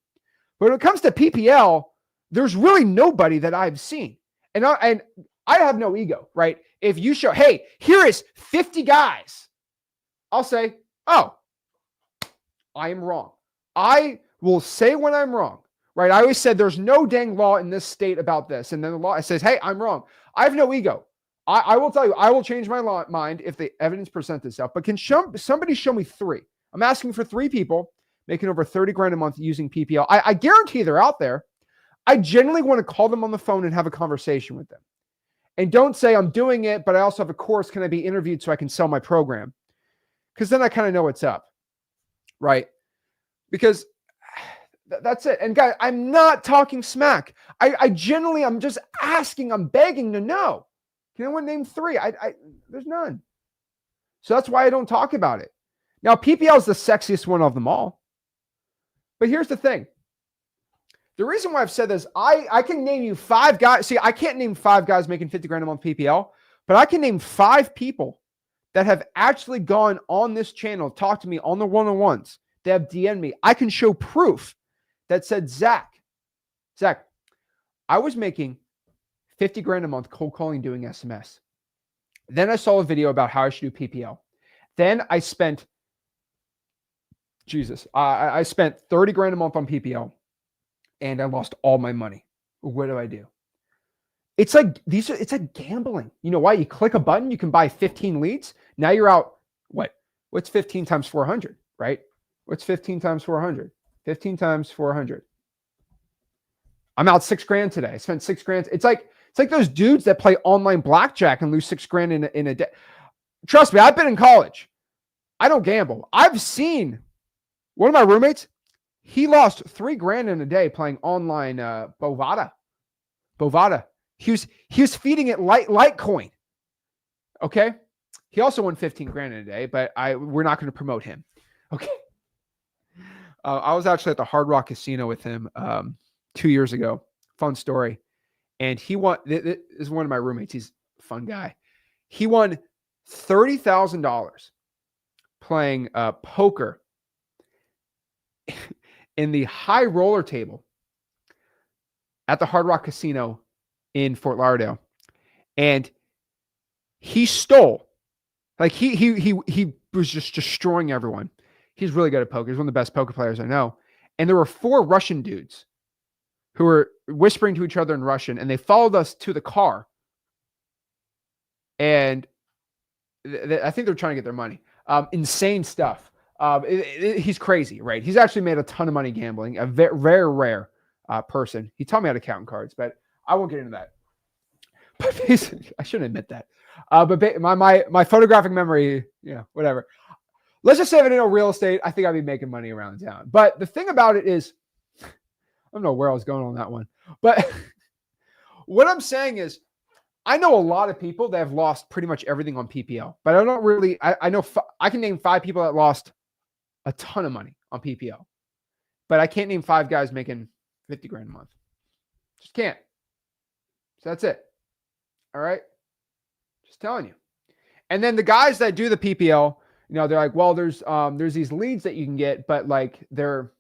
But when it comes to PPL, there's really nobody that I've seen. And I have no ego, right? If you show, hey, here is 50 guys, I'll say, oh, I am wrong. I will say when I'm wrong, right? I always said there's no dang law in this state about this. And then the law says, hey, I'm wrong. I have no ego. I will tell you, I will change my mind if the evidence presents itself. But can somebody show me 3? I'm asking for 3 people making over 30 grand a month using PPL. I guarantee they're out there. I generally want to call them on the phone and have a conversation with them. And don't say I'm doing it, but I also have a course. Can I be interviewed so I can sell my program? Because then I kind of know what's up, right? Because that's it. And guys, I'm not talking smack. I generally, I'm just asking, I'm begging to know. Can anyone name 3? There's none. So that's why I don't talk about it. Now, PPL is the sexiest one of them all. But here's the thing. The reason why I've said this, I can name you 5 guys. See, I can't name 5 guys making 50 grand a month PPL, but I can name 5 people that have actually gone on this channel, talked to me on the one-on-ones. They have DM'd me. I can show proof that said, Zach, I was making 50 grand a month cold calling, doing SMS. Then I saw a video about how I should do PPL. Then I spent, I spent 30 grand a month on PPL and I lost all my money. What do I do? It's like it's like gambling. You know why? You click a button, you can buy 15 leads. Now you're out. What's 15 times 400, right? What's 15 times 400? 15 times 400. I'm out 6 grand today. I spent 6 grand. It's like those dudes that play online blackjack and lose 6 grand in a day. Trust me, I've been in college. I don't gamble. I've seen one of my roommates. He lost 3 grand in a day playing online Bovada. He was feeding it Litecoin. Okay. He also won 15 grand in a day, but we're not going to promote him. Okay. I was actually at the Hard Rock Casino with him 2 years ago. Fun story. And he won. This is one of my roommates. He's a fun guy. He won $30,000 playing poker in the high roller table at the Hard Rock Casino in Fort Lauderdale. And he stole. Like he was just destroying everyone. He's really good at poker. He's one of the best poker players I know. And there were 4 Russian dudes who were whispering to each other in Russian, and they followed us to the car. And I think they're trying to get their money. Insane stuff. He's crazy, right? He's actually made a ton of money gambling. A very rare person. He taught me how to count cards, but I won't get into that. But I shouldn't admit that. But my photographic memory, whatever. Let's just say if I didn't know real estate, I think I'd be making money around town. But the thing about it is, I don't know where I was going on that one. But what I'm saying is, I know a lot of people that have lost pretty much everything on PPL. But I don't really, I know I can name 5 people that lost a ton of money on PPL. But I can't name 5 guys making 50 grand a month. Just can't. So that's it. All right. Just telling you. And then the guys that do the PPL, they're like, well, there's these leads that you can get, but like they're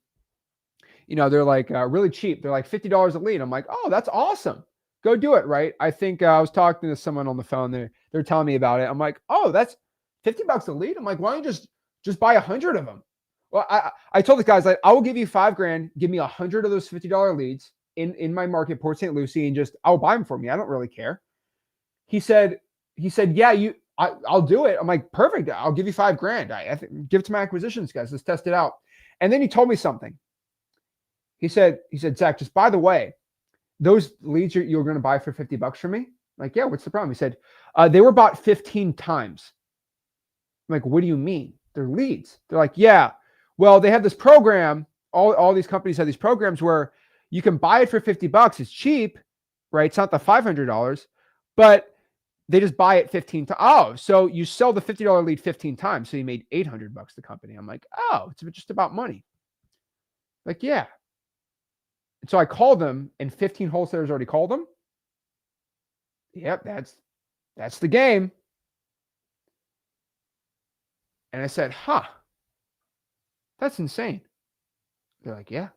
like really cheap. They're like $50 a lead. I'm like, oh, that's awesome. Go do it. Right. I think I was talking to someone on the phone. They're telling me about it. I'm like, oh, that's $50 a lead. I'm like, why don't you just buy 100 of them? Well, I told the guys, like, I will give you 5 grand. Give me 100 of those $50 leads in my market, Port St. Lucie, and I'll buy them for me. I don't really care. He said, yeah, I'll do it. I'm like, perfect. I'll give you 5 grand. I give it to my acquisitions guys. Let's test it out. And then he told me something. He said, Zach, just by the way, those leads you're going to buy for $50 from me? I'm like, yeah, what's the problem? He said, they were bought 15 times. I'm like, what do you mean? They're leads. They're like, yeah, well, they have this program. All these companies have these programs where you can buy it for $50. It's cheap, right? It's not the $500, but they just buy it 15 times. Oh, so you sell the $50 lead 15 times. So you made $800 the company. I'm like, oh, it's just about money. Like, yeah. And so I called them and 15 wholesalers already called them. Yep, that's the game. And I said, that's insane. They're like, yeah.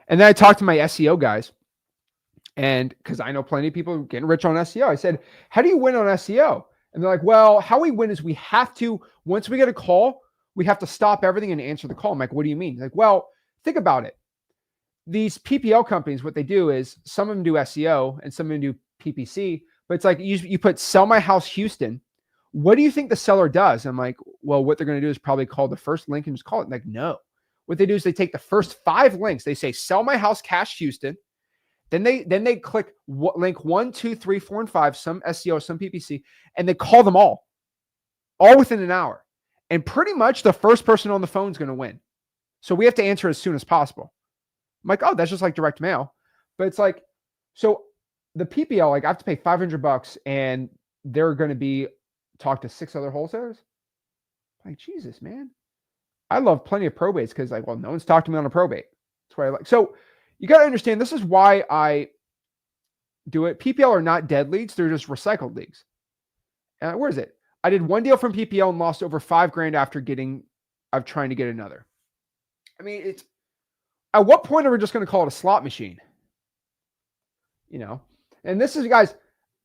And then I talked to my SEO guys. And because I know plenty of people getting rich on SEO, I said, how do you win on SEO? And they're like, well, how we win is we have to, once we get a call, we have to stop everything and answer the call. I'm like, what do you mean? Like, well, think about it. These PPL companies, what they do is some of them do SEO and some of them do PPC, but it's like you put sell my house Houston. What do you think the seller does? I'm like, well, what they're going to do is probably call the first link and just call it. Like, no. What they do is they take the first 5 links. They say, sell my house cash Houston. Then they click link 1, 2, 3, 4, and 5, some SEO, some PPC, and they call them all within an hour. And pretty much the first person on the phone is going to win. So we have to answer as soon as possible. I'm like, oh, that's just like direct mail. But it's like, so the PPL, like I have to pay $500 and they're going to talk to 6 other wholesalers. I'm like, Jesus, man. I love plenty of probates because like, well, no one's talked to me on a probate. That's what I like. So you got to understand, this is why I do it. PPL are not dead leads. They're just recycled leads. Where is it? I did one deal from PPL and lost over $5,000 after trying to get another. I mean, it's at what point are we just going to call it a slot machine? You know, and this is, guys,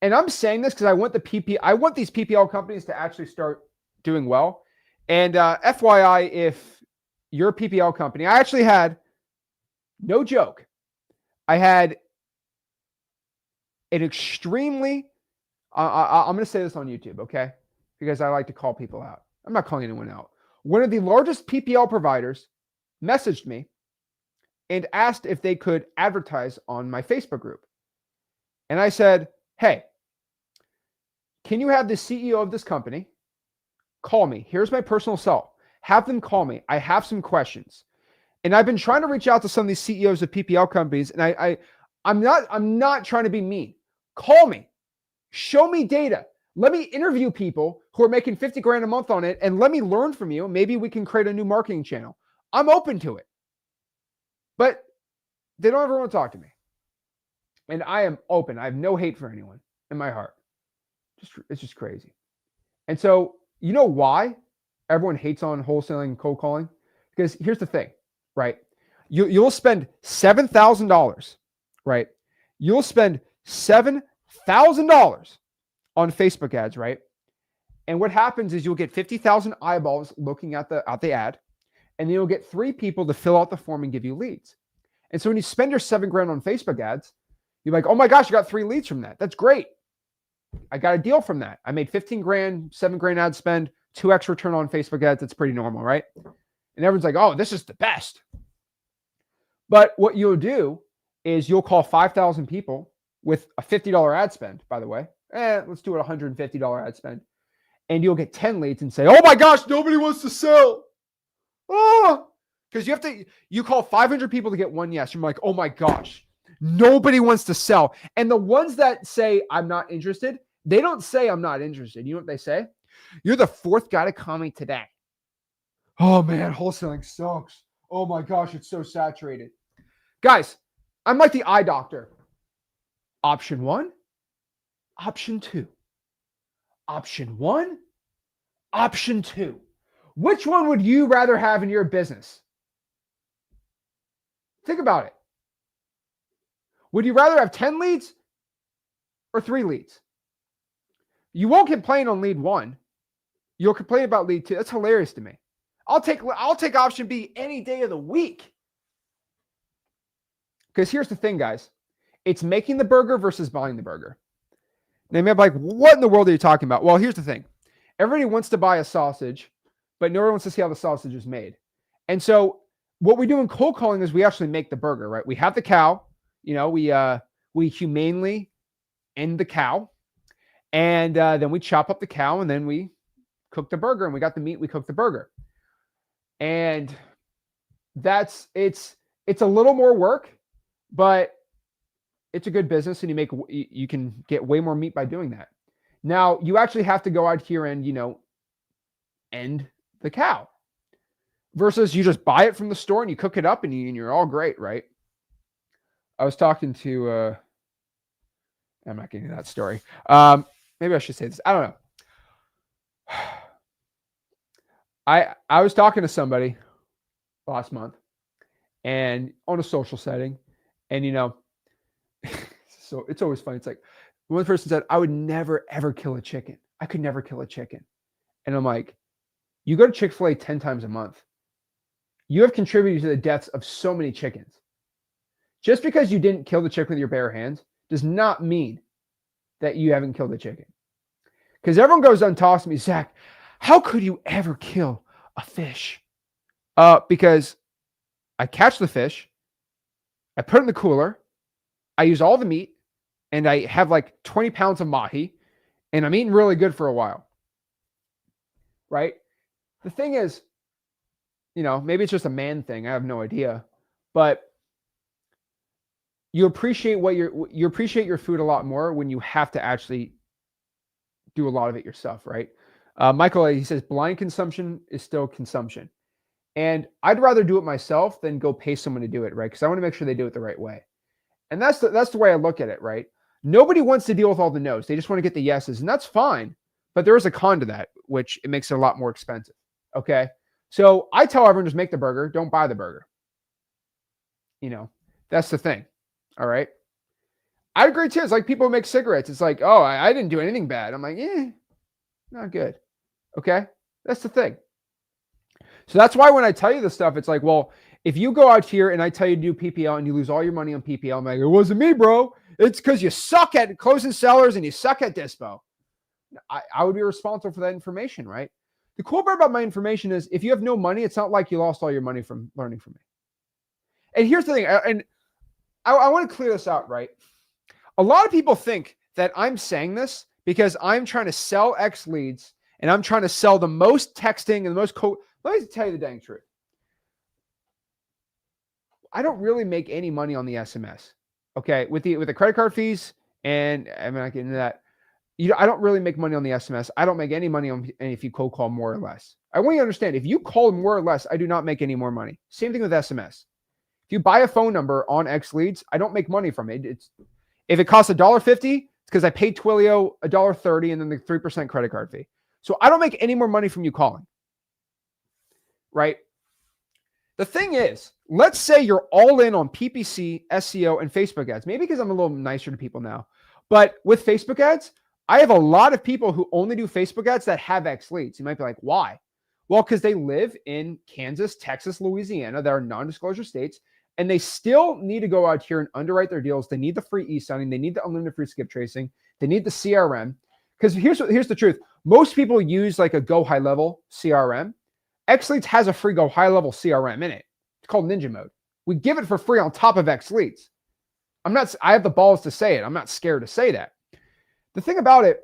and I'm saying this because I want these PPL companies to actually start doing well. And FYI, if you're a PPL company, I actually had, no joke, I had an extremely, I'm going to say this on YouTube, okay? Because I like to call people out. I'm not calling anyone out. One of the largest PPL providers messaged me and asked if they could advertise on my Facebook group. And I said, hey, can you have the CEO of this company call me? Here's my personal cell. Have them call me. I have some questions. And I've been trying to reach out to some of these CEOs of PPL companies, and I'm not trying to be mean. Call me. Show me data. Let me interview people who are making $50,000 a month on it, and let me learn from you. Maybe we can create a new marketing channel. I'm open to it. But they don't ever want to talk to me. And I am open. I have no hate for anyone in my heart. It's just crazy. And so, you know why everyone hates on wholesaling and cold calling? Because here's the thing, right? You'll spend $7,000, right? You'll spend $7,000 on Facebook ads, right? And what happens is you'll get 50,000 eyeballs looking at the ad, and then you'll get 3 people to fill out the form and give you leads. And so when you spend your $7,000 on Facebook ads, you're like, oh my gosh, you got 3 leads from that. That's great. I got a deal from that. I made $15,000, $7,000 ad spend, 2x return on Facebook ads. That's pretty normal, right? And everyone's like, oh, this is the best. But what you'll do is you'll call 5,000 people with a $50 ad spend, by the way. Let's do it $150 ad spend. And you'll get 10 leads and say, oh my gosh, nobody wants to sell. Oh, because you call 500 people to get 1 yes. You're like, oh my gosh, nobody wants to sell. And the ones that say, I'm not interested, they don't say I'm not interested. You know what they say? You're the 4th guy to call me today. Oh man, wholesaling sucks. Oh my gosh, it's so saturated. Guys, I'm like the eye doctor. Option 1, option 2. Option 1, option 2. Which one would you rather have in your business? Think about it. Would you rather have 10 leads or 3 leads? You won't complain on lead 1. You'll complain about lead 2. That's hilarious to me. I'll take option B any day of the week. Because here's the thing, guys. It's making the burger versus buying the burger. They may be like, what in the world are you talking about? Well, here's the thing. Everybody wants to buy a sausage, but no one wants to see how the sausage is made. And so what we do in cold calling is we actually make the burger, right? We have the cow, we humanely end the cow, and then we chop up the cow, and then we cook the burger, and we got the meat, we cook the burger. And it's a little more work, but it's a good business, and you can get way more meat by doing that. Now, you actually have to go out here and, end the cow versus you just buy it from the store and you cook it up and you're all great, right? I was talking to, I'm not getting to that story. Maybe I should say this. I don't know. I was talking to somebody last month and on a social setting, and, so it's always funny. It's like one person said, I would never, ever kill a chicken. I could never kill a chicken. And I'm like, you go to Chick-fil-A 10 times a month. You have contributed to the deaths of so many chickens. Just because you didn't kill the chicken with your bare hands does not mean that you haven't killed the chicken. Because everyone goes and talks to me, Zach, how could you ever kill a fish? Because I catch the fish, I put it in the cooler, I use all the meat and I have like 20 pounds of mahi and I'm eating really good for a while. Right? The thing is, maybe it's just a man thing. I have no idea. But you appreciate you appreciate your food a lot more when you have to actually do a lot of it yourself, right? Michael, he says blind consumption is still consumption. And I'd rather do it myself than go pay someone to do it, right? Because I want to make sure they do it the right way. And that's the way I look at it, right? Nobody wants to deal with all the no's. They just want to get the yeses, and that's fine. But there is a con to that, which it makes it a lot more expensive. Okay. So I tell everyone just make the burger, don't buy the burger. That's the thing. All right. I agree too. It's like people who make cigarettes. It's like, oh, I didn't do anything bad. I'm like, not good. Okay. That's the thing. So that's why when I tell you this stuff, it's like, well, if you go out here and I tell you to do PPL and you lose all your money on PPL, I'm like, it wasn't me, bro. It's because you suck at closing sellers and you suck at dispo. I would be responsible for that information, right? The cool part about my information is if you have no money, it's not like you lost all your money from learning from me. And here's the thing, and I want to clear this out, right? A lot of people think that I'm saying this because I'm trying to sell X leads and I'm trying to sell the most texting and the most Let me tell you the dang truth. I don't really make any money on the SMS. Okay, with the credit card fees, and I'm not getting into that. I don't really make money on the SMS. I don't make any money on if you cold call more or less. I want you to understand, if you call more or less, I do not make any more money. Same thing with SMS. If you buy a phone number on X Leads, I don't make money from it. If it costs $1.50, it's because I paid Twilio $1.30 and then the 3% credit card fee. So I don't make any more money from you calling. Right? The thing is, let's say you're all in on PPC, SEO, and Facebook ads. Maybe because I'm a little nicer to people now. But with Facebook ads, I have a lot of people who only do Facebook ads that have X leads. You might be like, why? Well, because they live in Kansas, Texas, Louisiana. That are non-disclosure states. And they still need to go out here and underwrite their deals. They need the free e-signing. They need the unlimited free skip tracing. They need the CRM. Because here's the truth. Most people use like a Go High Level CRM. X Leads has a free Go High Level CRM in it. It's called Ninja Mode. We give it for free on top of X Leads. I have the balls to say it. I'm not scared to say that. The thing about it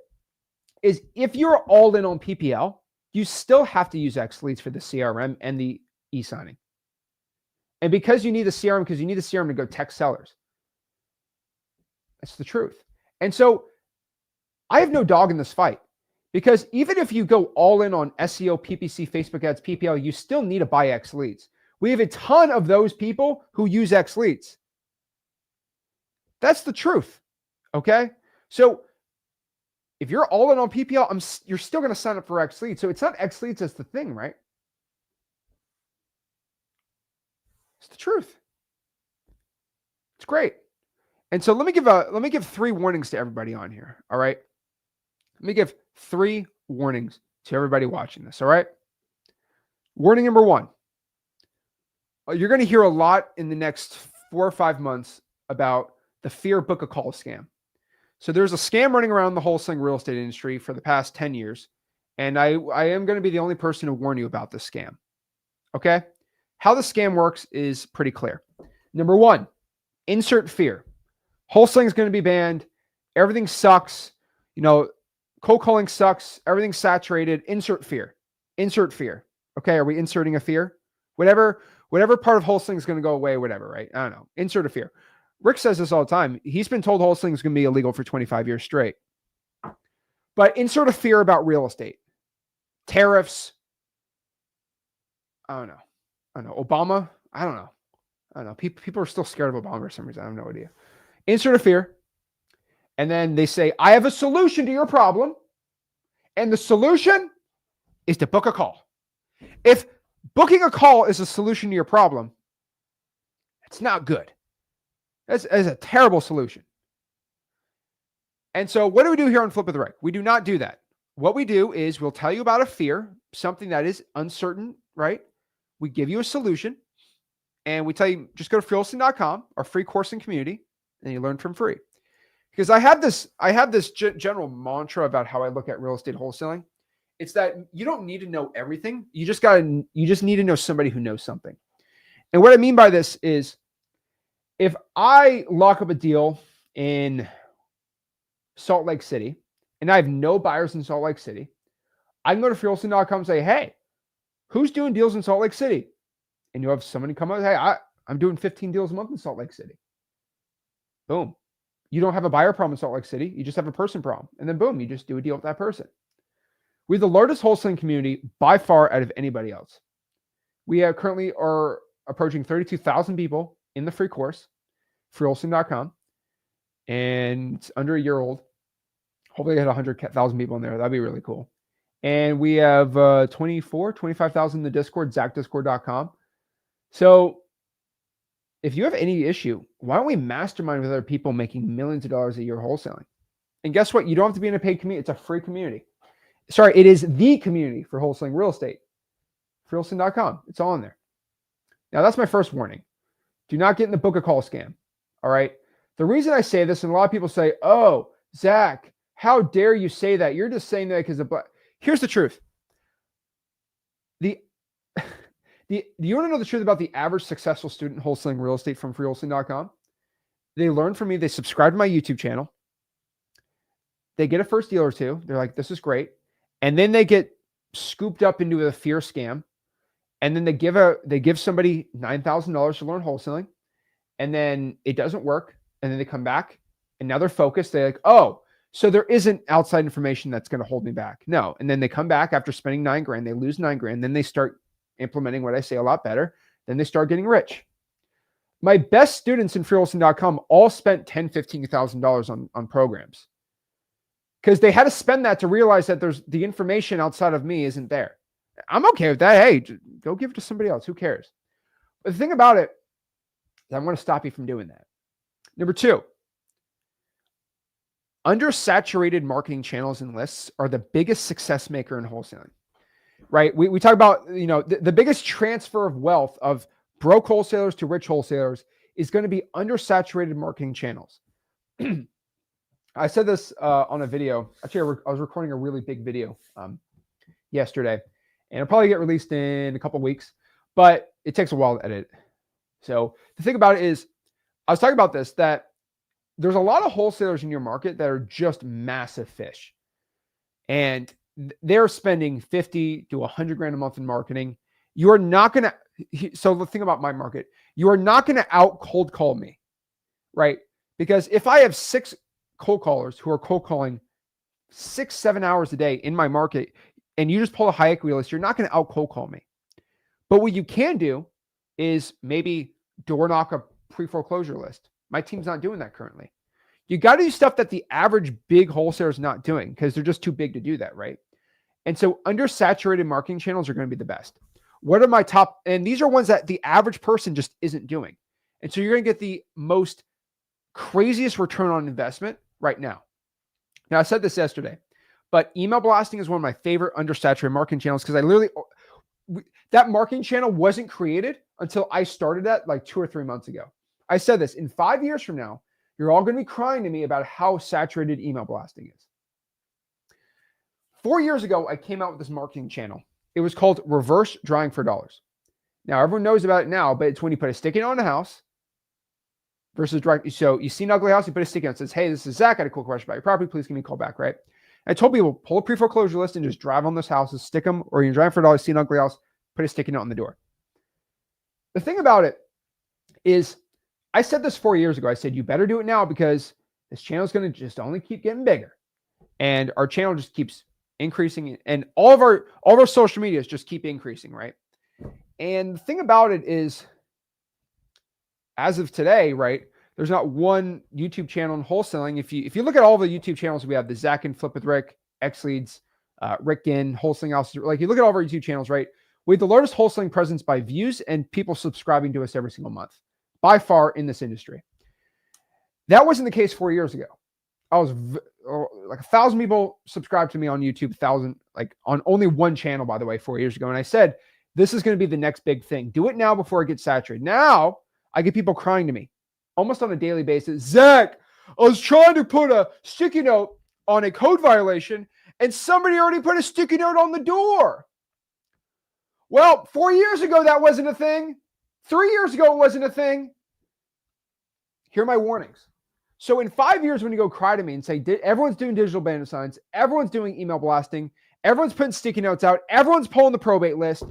is if you're all in on PPL, you still have to use X Leads for the CRM and the e-signing. And because you need the CRM, to go text sellers. That's the truth. And so I have no dog in this fight. Because even if you go all in on SEO, PPC, Facebook ads, PPL, you still need to buy X Leads. We have a ton of those people who use X Leads. That's the truth. Okay? So if you're all in on PPL, you're still going to sign up for X Leads. So it's not X Leads that's the thing, right? It's the truth. It's great. And so let me give 3 warnings to everybody on here. All right? Let me give 3 warnings to everybody watching this, all right? Warning number 1. You're going to hear a lot in the next 4 or 5 months about the fear book a call scam. So there's a scam running around the wholesaling real estate industry for the past 10 years, and I am going to be the only person to warn you about this scam, okay? How the scam works is pretty clear. Number 1, insert fear. Wholesaling is going to be banned. Everything sucks. Cold calling sucks. Everything's saturated. Insert fear. Insert fear. Okay, are we inserting a fear? Whatever part of wholesaling is going to go away, whatever, right? I don't know. Insert a fear. Rick says this all the time. He's been told wholesaling is going to be illegal for 25 years straight. But insert a fear about real estate. Tariffs. I don't know. Obama. I don't know. People are still scared of Obama for some reason. I have no idea. Insert a fear. And then they say, I have a solution to your problem. And the solution is to book a call. If booking a call is a solution to your problem, it's not good. That's a terrible solution. And so what do we do here on Flip of the Right? We do not do that. What we do is we'll tell you about a fear, something that is uncertain, right? We give you a solution. And we tell you, just go to wholesaling.com, our free course and community, and you learn from free. Because I have this general mantra about how I look at real estate wholesaling. It's that you don't need to know everything. You just need to know somebody who knows something. And what I mean by this is if I lock up a deal in Salt Lake City and I have no buyers in Salt Lake City, I can go to freewholesaling.com and say, hey, who's doing deals in Salt Lake City? And you have somebody come up, hey, I'm doing 15 deals a month in Salt Lake City. Boom. You don't have a buyer problem in Salt Lake City. You just have a person problem. And then boom, you just do a deal with that person. We have the largest wholesaling community by far out of anybody else. We currently are approaching 32,000 people in the free course, freewholesaling.com. And it's under a year old. Hopefully I get 100,000 people in there. That'd be really cool. And we have 25,000 in the Discord, zachdiscord.com. So if you have any issue, why don't we mastermind with other people making millions of dollars a year wholesaling? And guess what? You don't have to be in a paid community. It's a free community. Sorry, it is the community for wholesaling real estate. freewholesaling.com. It's all in there. Now, that's my first warning. Do not get in the book a call scam. All right. The reason I say this, and a lot of people say, oh, Zach, how dare you say that? You're just saying that because of black. Here's the truth. Do you want to know the truth about the average successful student wholesaling real estate from freewholesaling.com? They learn from me. They subscribe to my YouTube channel. They get a first deal or two. They're like, this is great. And then they get scooped up into a fear scam. And then they give somebody $9,000 to learn wholesaling. And then it doesn't work. And then they come back and now they're focused. They're like, oh, so there isn't outside information that's going to hold me back. No. And then they come back after spending $9,000. They lose $9,000. Then they start implementing what I say a lot better. Then they start getting rich. My best students in freewholesaling.com all spent $10,000, $15,000 on programs because they had to spend that to realize that there's the information outside of me isn't there. I'm okay with that. Hey, go give it to somebody else. Who cares? But the thing about it is I'm going to stop you from doing that. Number two, undersaturated marketing channels and lists are the biggest success maker in wholesaling, right? We talk about, the biggest transfer of wealth of broke wholesalers to rich wholesalers is going to be undersaturated marketing channels. I said this on a video. Actually, I was recording a really big video yesterday, and it'll probably get released in a couple of weeks, but it takes a while to edit. So the thing about it is, I was talking about this, that there's a lot of wholesalers in your market that are just massive fish, and they're spending 50 to 100 grand a month in marketing. You are not going to, so the thing about my market, you are not going to out cold call me, right? Because if I have 6 cold callers who are cold calling 6-7 hours a day in my market, and you just pull a high equity list, you're not going to out cold call me. But what you can do is maybe door knock a pre-foreclosure list. My team's not doing that currently. You got to do stuff that the average big wholesaler is not doing because they're just too big to do that, right? And so undersaturated marketing channels are going to be the best. What are my top? And these are ones that the average person just isn't doing. And so you're going to get the most craziest return on investment right now. Now, I said this yesterday, but email blasting is one of my favorite undersaturated marketing channels because that marketing channel wasn't created until I started that like 2 or 3 months ago. I said this, in 5 years from now, you're all going to be crying to me about how saturated email blasting is. 4 years ago, I came out with this marketing channel. It was called Reverse Drawing for Dollars. Now, everyone knows about it now, but it's when you put a sticky note on a house versus direct. So you see an ugly house, you put a sticky note that says, hey, this is Zach. I had a cool question about your property. Please give me a call back, right? I told people, pull a pre-foreclosure list and just drive on those houses, stick them, or you're driving for $1, see an ugly house, put a sticky note on the door. The thing about it is, I said this 4 years ago. I said, you better do it now because this channel is going to just only keep getting bigger. And our channel just keeps increasing. And all of our social medias just keep increasing, right? And the thing about it is, as of today, right, there's not one YouTube channel in wholesaling. If you look at all the YouTube channels we have, the Zach Ginn Flip with Rick, X Leads, Rick Ginn, Wholesaling House, like you look at all of our YouTube channels, right? We have the largest wholesaling presence by views and people subscribing to us every single month, by far in this industry. That wasn't the case 4 years ago. I was like 1,000 people subscribed to me on YouTube, 1,000, like on only one channel, by the way, 4 years ago. And I said, this is going to be the next big thing. Do it now before it gets saturated. Now I get people crying to me almost on a daily basis. Zach, I was trying to put a sticky note on a code violation and somebody already put a sticky note on the door. Well, 4 years ago, that wasn't a thing. 3 years ago, it wasn't a thing. Here are my warnings. So in 5 years, when you go cry to me and say, everyone's doing digital bandit signs, everyone's doing email blasting, everyone's putting sticky notes out, everyone's pulling the probate list,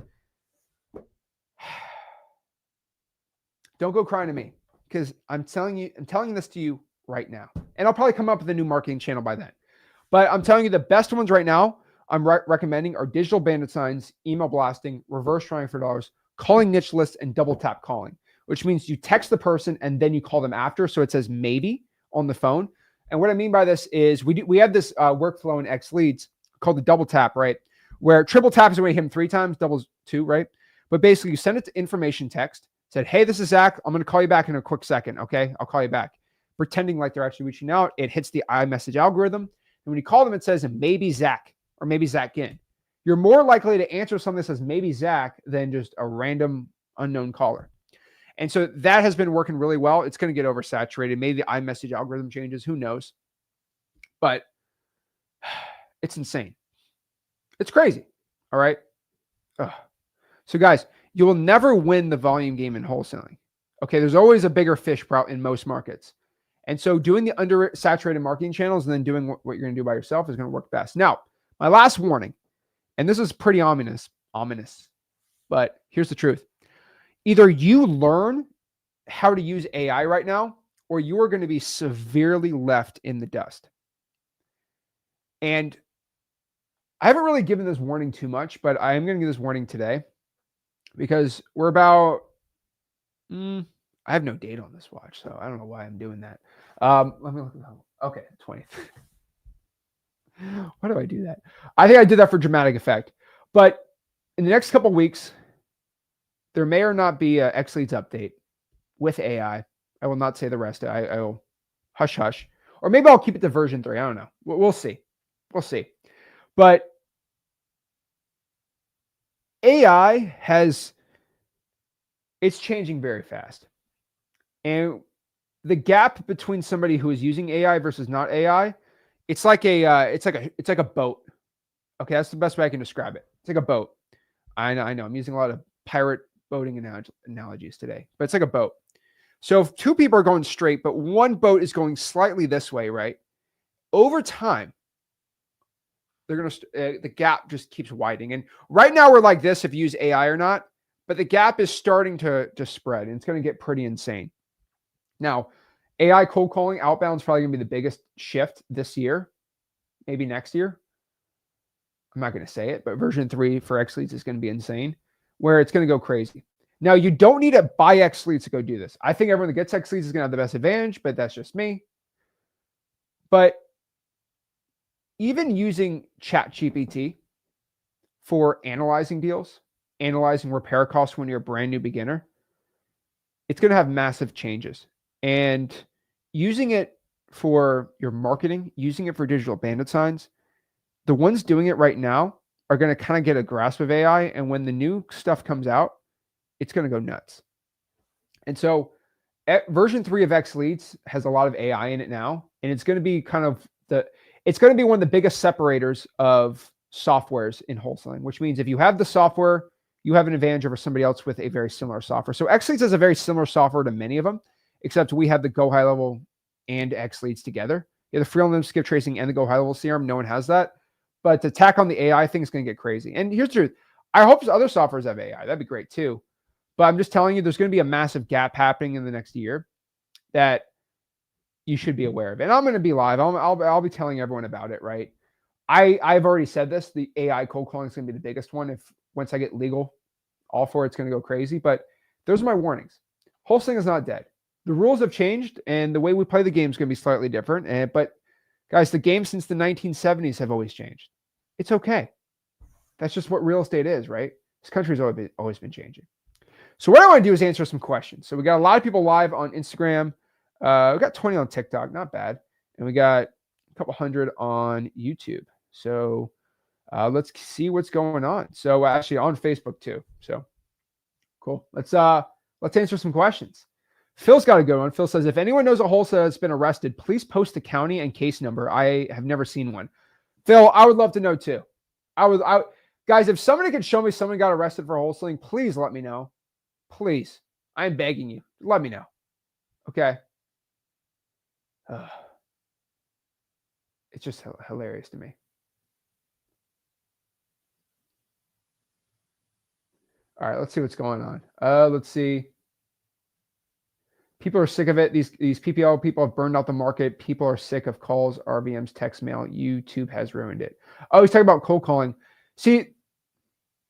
don't go crying to me, because I'm telling this to you right now. And I'll probably come up with a new marketing channel by then. But I'm telling you, the best ones right now I'm recommending are digital bandit signs, email blasting, reverse trying for dollars, calling niche lists, and double tap calling, which means you text the person and then you call them after. So it says maybe on the phone. And what I mean by this is we have this workflow in X Leads called the double tap, right? Where triple tap is when you hit them 3 times, doubles 2, right? But basically you send it to information text, said, hey, this is Zach. I'm going to call you back in a quick second. Okay. I'll call you back. Pretending like they're actually reaching out. It hits the iMessage algorithm. And when you call them, it says maybe Zach or maybe Zach Ginn. You're more likely to answer something that says maybe Zach than just a random unknown caller. And so that has been working really well. It's going to get oversaturated. Maybe the iMessage algorithm changes. Who knows? But it's insane. It's crazy. All right. Ugh. So guys, you will never win the volume game in wholesaling. Okay. There's always a bigger fish in most markets. And so doing the undersaturated marketing channels and then doing what you're going to do by yourself is going to work best. Now, my last warning, and this is pretty ominous, but here's the truth. Either you learn how to use AI right now, or you are going to be severely left in the dust. And I haven't really given this warning too much, but I am going to give this warning today because we're about, I have no date on this watch, so I don't know why I'm doing that. Let me look at that. Okay, 20th. Why do I do that? I think I did that for dramatic effect. But in the next couple of weeks, there may or not be an X Leads update with AI. I will not say the rest. I will hush. Or maybe I'll keep it to version 3. I don't know. We'll see. We'll see. But AI it's changing very fast. And the gap between somebody who is using AI versus not AI, it's like a boat. Okay, that's the best way I can describe it. It's like a boat. I know. I'm using a lot of pirate boating analogies today, but it's like a boat. So if 2 people are going straight, but one boat is going slightly this way, right? Over time, the gap just keeps widening. And right now we're like this if you use AI or not, but the gap is starting to spread, and it's going to get pretty insane. Now, AI cold calling outbound is probably going to be the biggest shift this year, maybe next year. I'm not going to say it, but version 3 for X Leads is going to be insane, where it's going to go crazy. Now, you don't need to buy X Leads to go do this. I think everyone that gets X Leads is going to have the best advantage, but that's just me. But even using ChatGPT for analyzing deals, analyzing repair costs when you're a brand new beginner, it's going to have massive changes. And using it for your marketing, using it for digital bandit signs, the ones doing it right now are going to kind of get a grasp of AI. And when the new stuff comes out, it's going to go nuts. And so version 3 of X Leads has a lot of AI in it now. And it's going to be it's going to be one of the biggest separators of softwares in wholesaling, which means if you have the software, you have an advantage over somebody else with a very similar software. So X Leads has a very similar software to many of them, except we have the Go High Level and X Leads together. You have the Freeland skip tracing and the Go High Level CRM. No one has that. But to tack on the AI thing is going to get crazy. And here's the truth. I hope other softwares have AI. That'd be great too. But I'm just telling you, there's going to be a massive gap happening in the next year that you should be aware of. And I'm going to be live. I'll be telling everyone about it, right? I've already said this. The AI cold calling is going to be the biggest one. Once I get legal, all for it's going to go crazy. But those are my warnings. Wholesaling is not dead. The rules have changed, and the way we play the game is going to be slightly different. But guys, the game since the 1970s have always changed. It's okay. That's just what real estate is, right? This country's always been changing. So what I want to do is answer some questions. So we got a lot of people live on Instagram. We got 20 on TikTok, not bad. And we got a couple hundred on YouTube. So let's see what's going on. So actually on Facebook too. So cool. Let's answer some questions. Phil's got a good one. Phil says, if anyone knows a wholesaler that's been arrested, please post the county and case number. I have never seen one. Phil, I would love to know too. Guys, if somebody could show me someone got arrested for wholesaling, please let me know. Please. I'm begging you. Let me know. Okay. Ugh. It's just hilarious to me. All right, let's see what's going on. Let's see. People are sick of it. These PPL people have burned out the market. People are sick of calls, RVMs, text mail. YouTube has ruined it. Oh, he's talking about cold calling. See,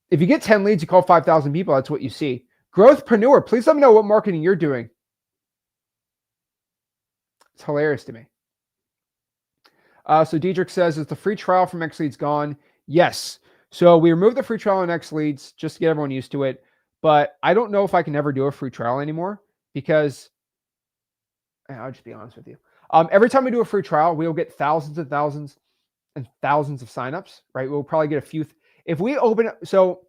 if you get 10 leads, you call 5,000 people. That's what you see. Growthpreneur, please let me know what marketing you're doing. It's hilarious to me. So Diedrich says, is the free trial from X Leads gone? Yes. So we removed the free trial on X Leads just to get everyone used to it. But I don't know if I can ever do a free trial anymore because I'll just be honest with you. Every time we do a free trial, we'll get thousands and thousands and thousands of signups, right? We'll probably get a few. If we open, so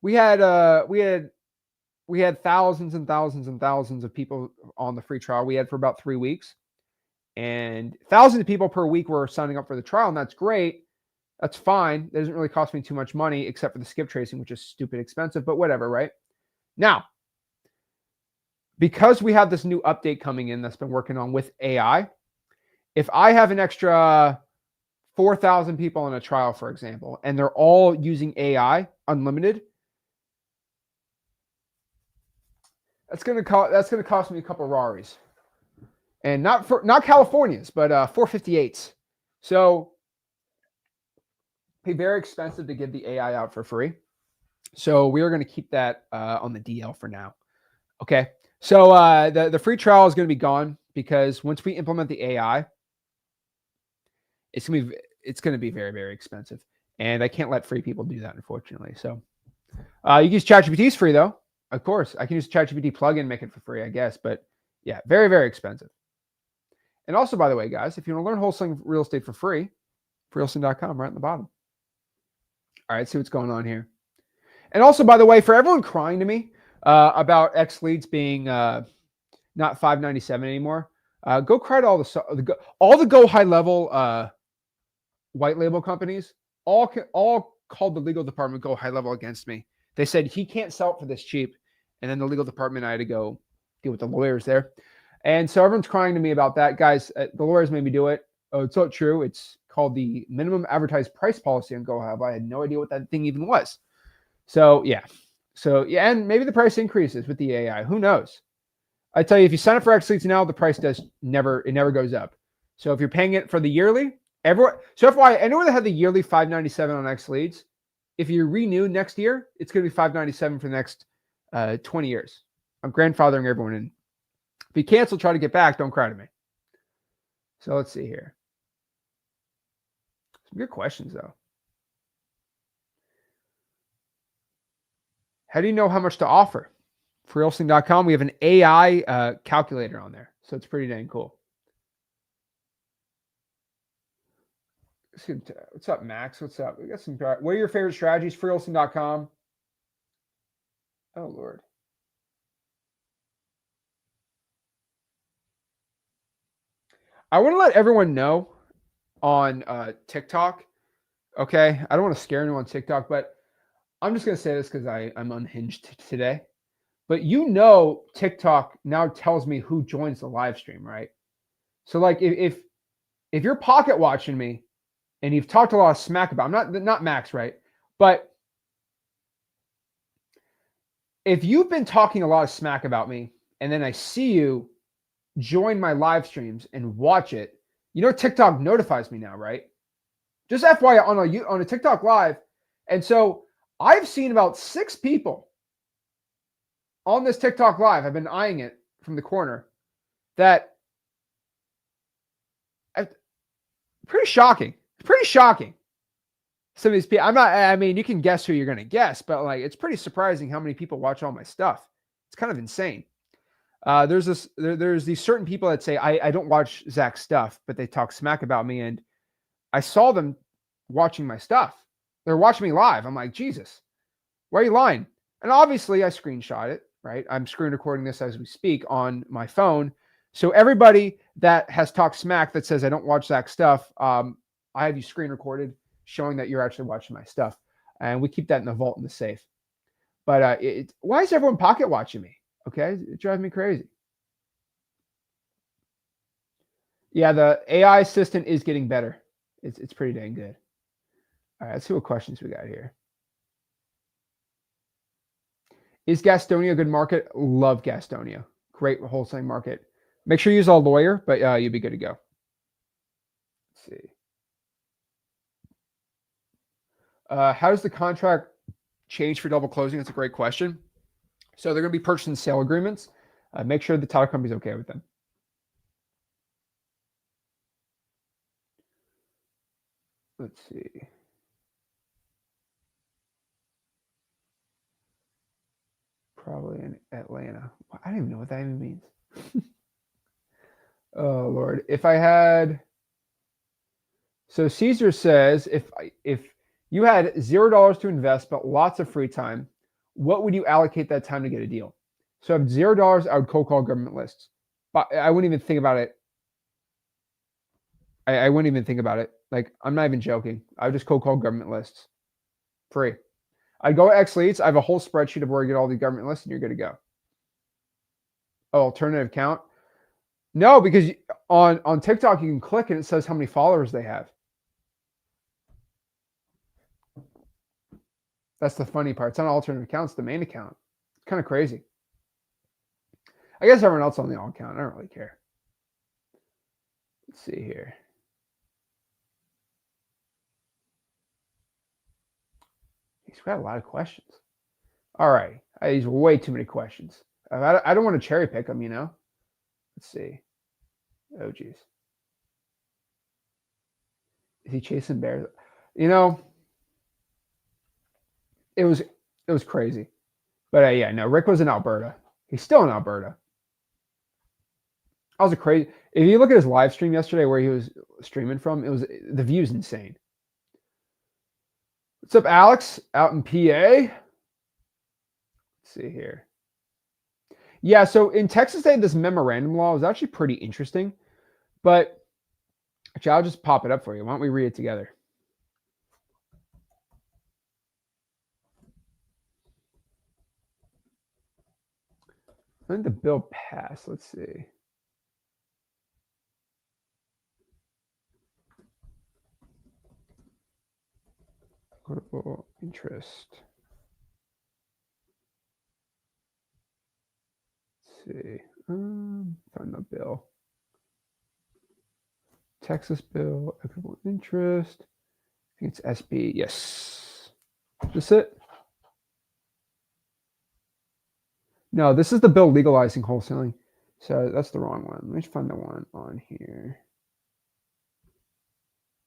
we had thousands and thousands and thousands of people on the free trial. We had for about 3 weeks, and thousands of people per week were signing up for the trial, and that's great. That's fine. It doesn't really cost me too much money except for the skip tracing, which is stupid expensive, but whatever, right? Now, because we have this new update coming in that's been working on with AI, if I have an extra 4,000 people in a trial, for example, and they're all using AI unlimited, that's going to cost me a couple of Raris, and not Californias, but 458s. So, be very expensive to give the AI out for free. So we are going to keep that on the DL for now. Okay. So the free trial is going to be gone because once we implement the AI, it's going to be very, very expensive, and I can't let free people do that, unfortunately. So you can use ChatGPT is free though. Of course, I can use ChatGPT plugin, make it for free, I guess. But yeah, very, very expensive. And also, by the way, guys, if you want to learn wholesaling real estate for free, freehousing.com right in the bottom. All right, see what's going on here. And also, by the way, for everyone crying to me about X Leads being not $597 anymore, go cry to all the go high level white label companies. All called the legal department go high level against me. They said he can't sell it for this cheap, and then the legal department, I had to go deal with the lawyers there. And so everyone's crying to me about that, guys. The lawyers made me do it. Oh, it's not true. It's called the minimum advertised price policy on Go High. I had no idea what that thing even was. So yeah, and maybe the price increases with the AI. Who knows? I tell you, if you sign up for X Leads now, the price never goes up. So if you're paying it for the yearly, so FYI, anyone that had the yearly $597 on X Leads, if you renew next year, it's going to be $597 for the next 20 years. I'm grandfathering everyone in. If you cancel, try to get back. Don't cry to me. So let's see here. Some good questions though. How do you know how much to offer? For wholesaling.com, we have an AI calculator on there. So it's pretty dang cool. What's up, Max? What's up? We got some. What are your favorite strategies? For wholesaling.com. Oh, Lord. I want to let everyone know on TikTok. Okay. I don't want to scare anyone on TikTok, but I'm just going to say this because I'm unhinged today. But TikTok now tells me who joins the live stream, right? So like if you're pocket watching me and you've talked a lot of smack about, I'm not Max, right? But if you've been talking a lot of smack about me and then I see you join my live streams and watch it, TikTok notifies me now, right? Just FYI on a TikTok live. And so I've seen about 6 people on this TikTok live. I've been eyeing it from the corner. That pretty shocking. Pretty shocking. Some of these people, you can guess who you're going to guess, but like, it's pretty surprising how many people watch all my stuff. It's kind of insane. There's these certain people that say, I don't watch Zach's stuff, but they talk smack about me. And I saw them watching my stuff. They're watching me live. I'm like, Jesus, why are you lying? And obviously I screenshot it, right? I'm screen recording this as we speak on my phone. So everybody that has talked smack that says I don't watch Zach's stuff, I have you screen recorded showing that you're actually watching my stuff. And we keep that in the vault in the safe. But why is everyone pocket watching me? Okay, it drives me crazy. Yeah, the AI assistant is getting better. It's pretty dang good. All right, let's see what questions we got here. Is Gastonia a good market? Love Gastonia. Great wholesaling market. Make sure you use a lawyer, but you'll be good to go. Let's see. How does the contract change for double closing? That's a great question. So they're going to be purchase and sale agreements. Make sure the title company is okay with them. Let's see. Probably in Atlanta. I don't even know what that even means. Oh Lord, if I had. So Caesar says, if you had $0 to invest but lots of free time, what would you allocate that time to get a deal? So if $0, I would cold call government lists. But I wouldn't even think about it. I wouldn't even think about it. Like, I'm not even joking. I would just cold call government lists. Free. I'd go to X Leads. I have a whole spreadsheet of where I get all the government lists, and you're good to go. Oh, alternative count? No, because on TikTok you can click and it says how many followers they have. That's the funny part. It's not an alternative account, it's the main account. It's kind of crazy. I guess everyone else on the alt account. I don't really care. Let's see here. He's got a lot of questions. All right. These are way too many questions. I don't want to cherry pick them, you know? Let's see. Oh, geez. Is he chasing bears? You know, it was crazy. But yeah, no, Rick was in Alberta. He's still in Alberta. That was a crazy. If you look at his live stream yesterday where he was streaming from, the view's insane. What's up, Alex? Out in PA? Let's see here. Yeah, so in Texas, they had this memorandum law. It was actually pretty interesting. But actually, I'll just pop it up for you. Why don't we read it together? I think the bill passed. Let's see. Equitable interest. Let's see. Find the bill. Texas bill, equitable interest. I think it's SB. Yes. Is this it? No, this is the bill legalizing wholesaling. So that's the wrong one. Let me find the one on here.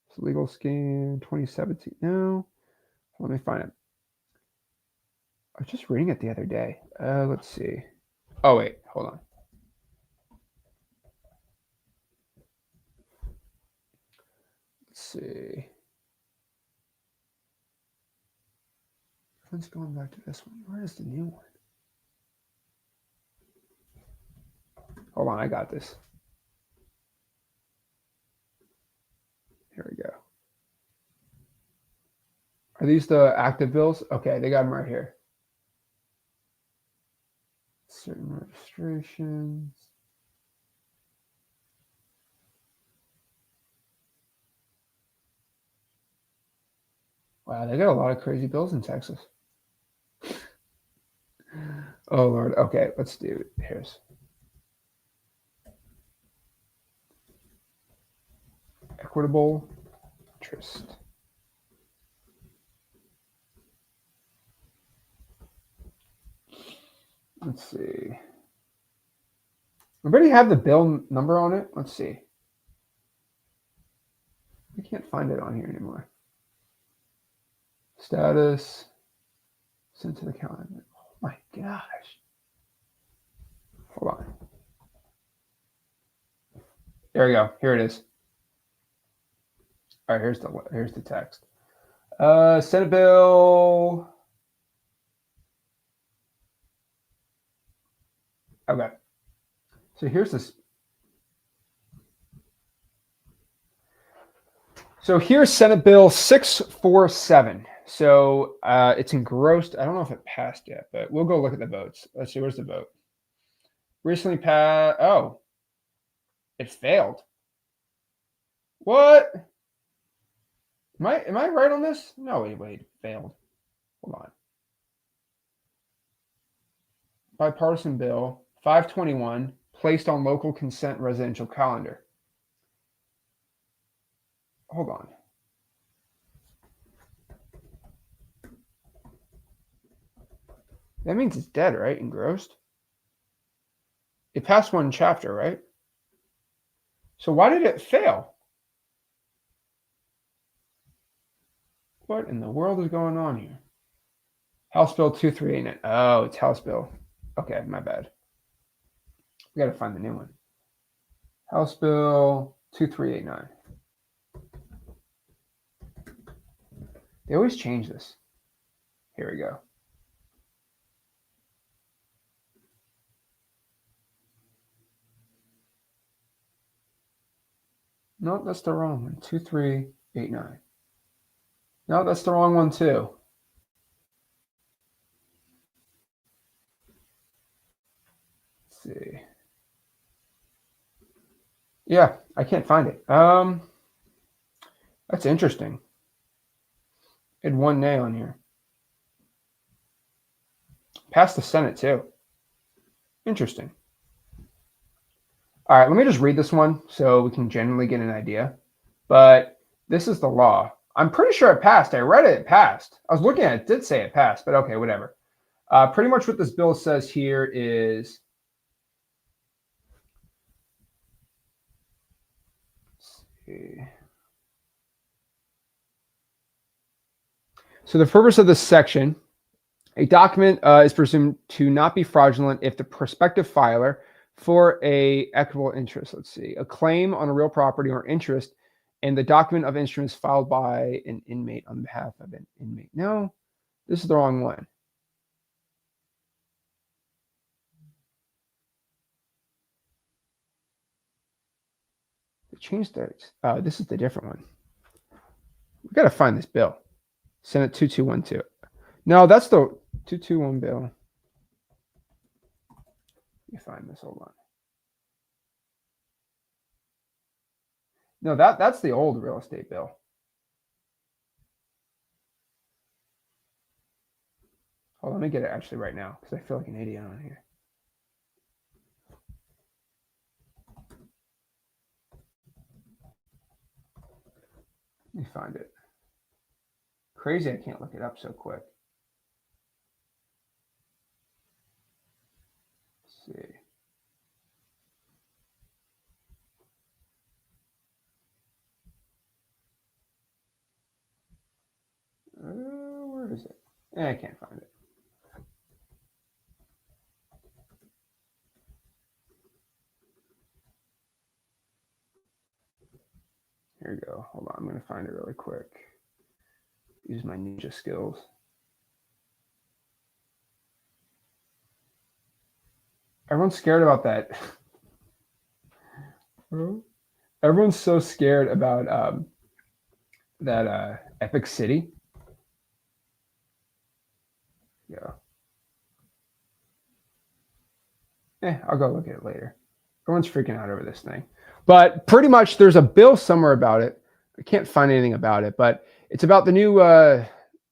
It's legal scan 2017. No. Let me find it. I was just reading it the other day. Let's see. Oh, wait. Hold on. Let's see. Let's go back to this one. Where is the new one? Hold on. I got this. Here we go. Are these the active bills? Okay, they got them right here. Certain registrations. Wow, they got a lot of crazy bills in Texas. Oh, Lord. Okay, let's do it. Here's equitable interest. Let's see. Anybody have the bill number on it? Let's see. I can't find it on here anymore. Status. Sent to the calendar. Oh my gosh. Hold on. There we go. Here it is. All right, here's the text. Senate bill. Okay. So here's this. So here's Senate Bill 647. So it's engrossed. I don't know if it passed yet, but we'll go look at the votes. Let's see. Where's the vote? Recently passed. Oh, it failed. What? Am I right on this? No, wait, failed. Hold on. Bipartisan bill 521 placed on local consent residential calendar. Hold on. That means it's dead, right? Engrossed? It passed one chapter, right? So why did it fail? What in the world is going on here? House Bill 2389. Oh, it's House Bill. Okay, my bad. We got to find the new one. House Bill 2389. They always change this. Here we go. Nope, that's the wrong one. 2389. No, that's the wrong one too. Let's see. Yeah, I can't find it. That's interesting. It had one nay on here. Passed the Senate too. Interesting. All right, let me just read this one so we can generally get an idea. But this is the law. I'm pretty sure it passed. I read it, it passed. I was looking at it, it did say it passed, but okay, whatever. Pretty much what this bill says here is, let's see. So the purpose of this section, a document is presumed to not be fraudulent if the prospective filer for a equitable interest, let's see, a claim on a real property or interest, and the document of instruments filed by an inmate on behalf of an inmate. No, this is the wrong one. They changed that. This is the different one. We got to find this bill. Senate 2212. No, that's the 221 bill. Let me find this. Hold on. No, that's the old real estate bill. Hold on, let me get it actually right now because I feel like an idiot on here. Let me find it. Crazy, I can't look it up so quick. Let's see. Where is it? I can't find it. Here we go. Hold on, I'm going to find it really quick. Use my ninja skills. Everyone's scared about that. Everyone's so scared about that Epic City. Yeah. I'll go look at it later. Everyone's freaking out over this thing. But pretty much there's a bill somewhere about it. I can't find anything about it, but it's about the new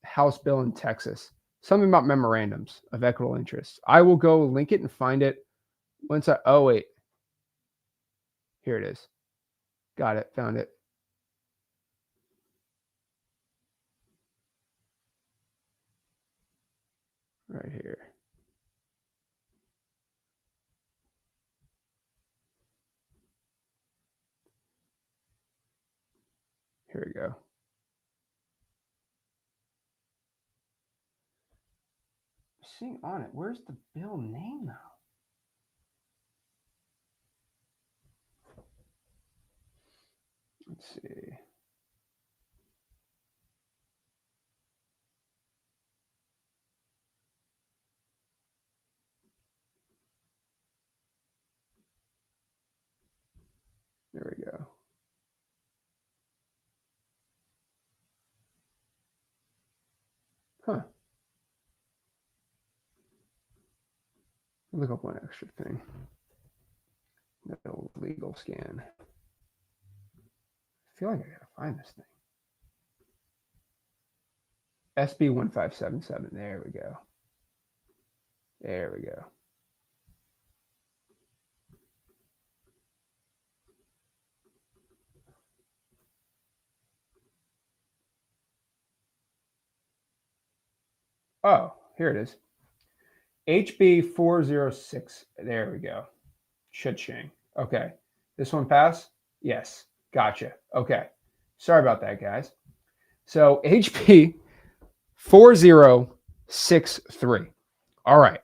House bill in Texas. Something about memorandums of equitable interest. I will go link it and find it once oh, wait. Here it is. Got it. Found it. Right here. Here we go. Seeing on it. Where's the bill name though? Let's see. There we go. Huh. Look up one extra thing. That old legal scan. feel like I gotta find this thing. SB 1577. There we go. There we go. Oh, here it is. HB 406. There we go. Cha-ching. Okay. This one pass? Yes. Gotcha. Okay. Sorry about that, guys. So HB 4063. All right.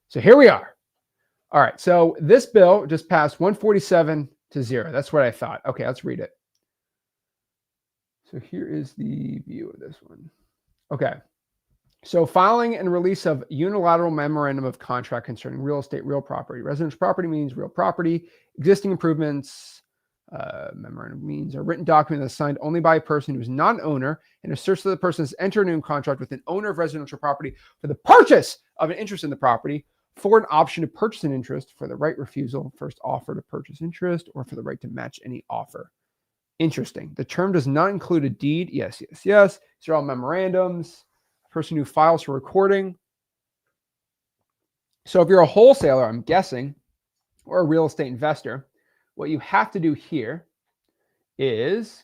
So here we are. All right. So this bill just passed 147 to 0. That's what I thought. Okay, let's read it. So here is the view of this one. Okay. So filing and release of unilateral memorandum of contract concerning real estate, real property. Residential property means real property. Existing improvements, memorandum means a written document that's signed only by a person who is not an owner and asserts that the person has entered into a contract with an owner of residential property for the purchase of an interest in the property, for an option to purchase an interest, for the right refusal, first offer to purchase interest, or for the right to match any offer. Interesting. The term does not include a deed. Yes, yes, yes. These are all memorandums. Person who files for recording. So if you're a wholesaler, I'm guessing, or a real estate investor, what you have to do here is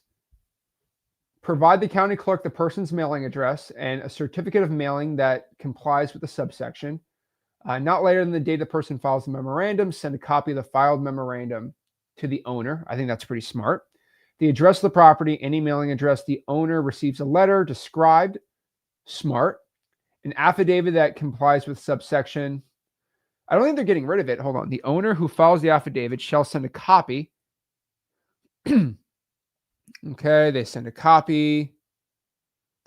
provide the county clerk the person's mailing address and a certificate of mailing that complies with the subsection. Not later than the date the person files the memorandum, send a copy of the filed memorandum to the owner. I think that's pretty smart. The address of the property, any mailing address, the owner receives a letter described. Smart. An affidavit that complies with subsection. I don't think they're getting rid of it. Hold on. The owner who files the affidavit shall send a copy. Okay, they send a copy.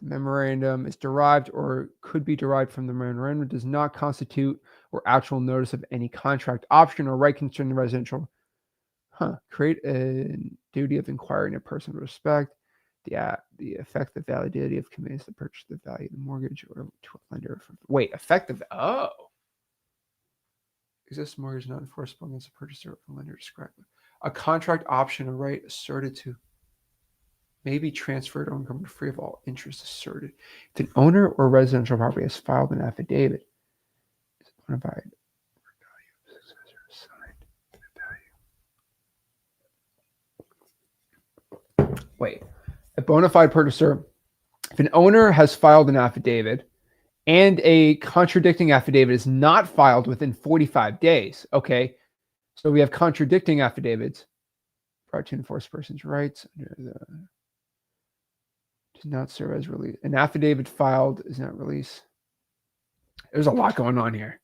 The memorandum is derived or could be derived from the memorandum. Does not constitute or actual notice of any contract, option, or right concerning the residential. Create a duty of inquiry in a person with respect. The effective validity of commitments to purchase the value of the mortgage or to a lender. Wait, effective. Oh. Exists mortgage not enforceable against a purchaser or a lender described. A contract option or right asserted to may be transferred or encumbered free of all interest asserted. If an owner or residential property has filed an affidavit, is bona fide value of successor assigned value. Wait. A bona fide purchaser, if an owner has filed an affidavit and a contradicting affidavit is not filed within 45 days, okay, so we have contradicting affidavits, brought to enforce a person's rights under the does not serve as release. An affidavit filed is not release. There's a lot going on here.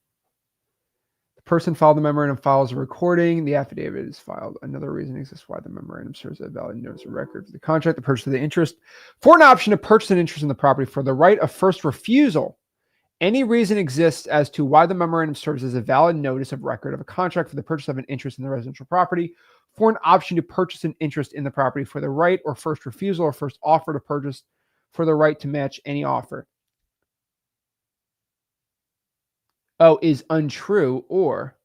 The person filed the memorandum files a recording. The affidavit is filed. Another reason exists why the memorandum serves as a valid notice of record for the contract, the purchase of the interest, for an option to purchase an interest in the property, for the right of first refusal. Any reason exists as to why the memorandum serves as a valid notice of record of a contract for the purchase of an interest in the residential property, for an option to purchase an interest in the property, for the right or first refusal or first offer to purchase, for the right to match any offer. Oh, is untrue, or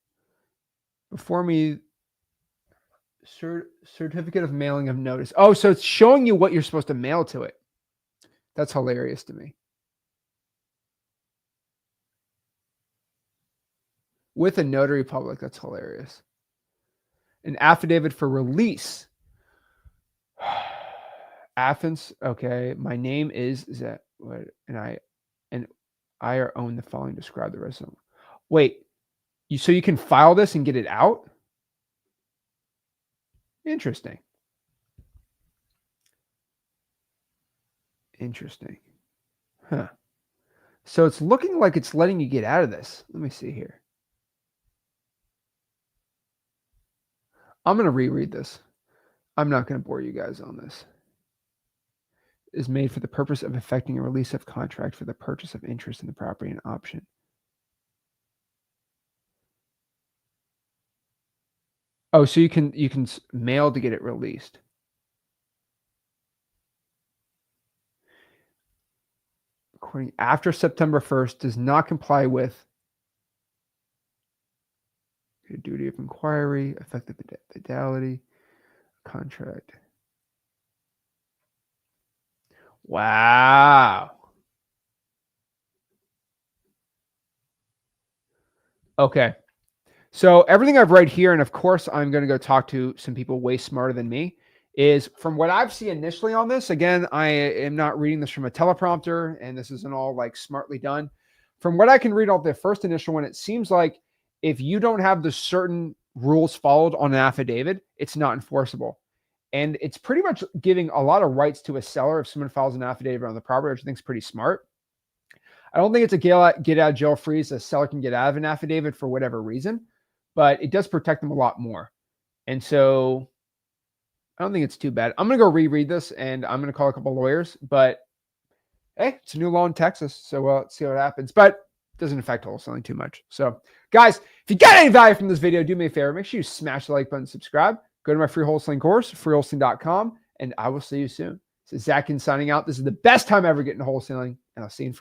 before me, certificate of mailing of notice. Oh, so it's showing you what you're supposed to mail to it. That's hilarious to me. With a notary public, that's hilarious. An affidavit for release. Athens, okay. My name is Zach, and I are own the following describe the rest of them. Wait, so you can file this and get it out? Interesting. Interesting. Huh. So it's looking like it's letting you get out of this. Let me see here. I'm going to reread this. I'm not going to bore you guys on this. Is made for the purpose of effecting a release of contract for the purchase of interest in the property and option. Oh, so you can mail to get it released. According after September 1st does not comply with the duty of inquiry, effective fidelity, contract. Wow. Okay. So everything I've read here, and of course I'm going to go talk to some people way smarter than me, is from what I've seen initially on this. Again, I am not reading this from a teleprompter, and this isn't all like smartly done. From what I can read off the first initial one, it seems like if you don't have the certain rules followed on an affidavit, it's not enforceable. And it's pretty much giving a lot of rights to a seller if someone files an affidavit on the property, which I think is pretty smart. I don't think it's a get out of jail free. A seller can get out of an affidavit for whatever reason, but it does protect them a lot more. And so I don't think it's too bad. I'm going to go reread this and I'm going to call a couple lawyers, but hey, it's a new law in Texas. So let's see what happens, but it doesn't affect wholesaling too much. So guys, if you got any value from this video, do me a favor. Make sure you smash the like button, subscribe, go to my free wholesaling course, freewholesaling.com, and I will see you soon. This is Zach Ginn signing out. This is the best time ever getting wholesaling, and I'll see you in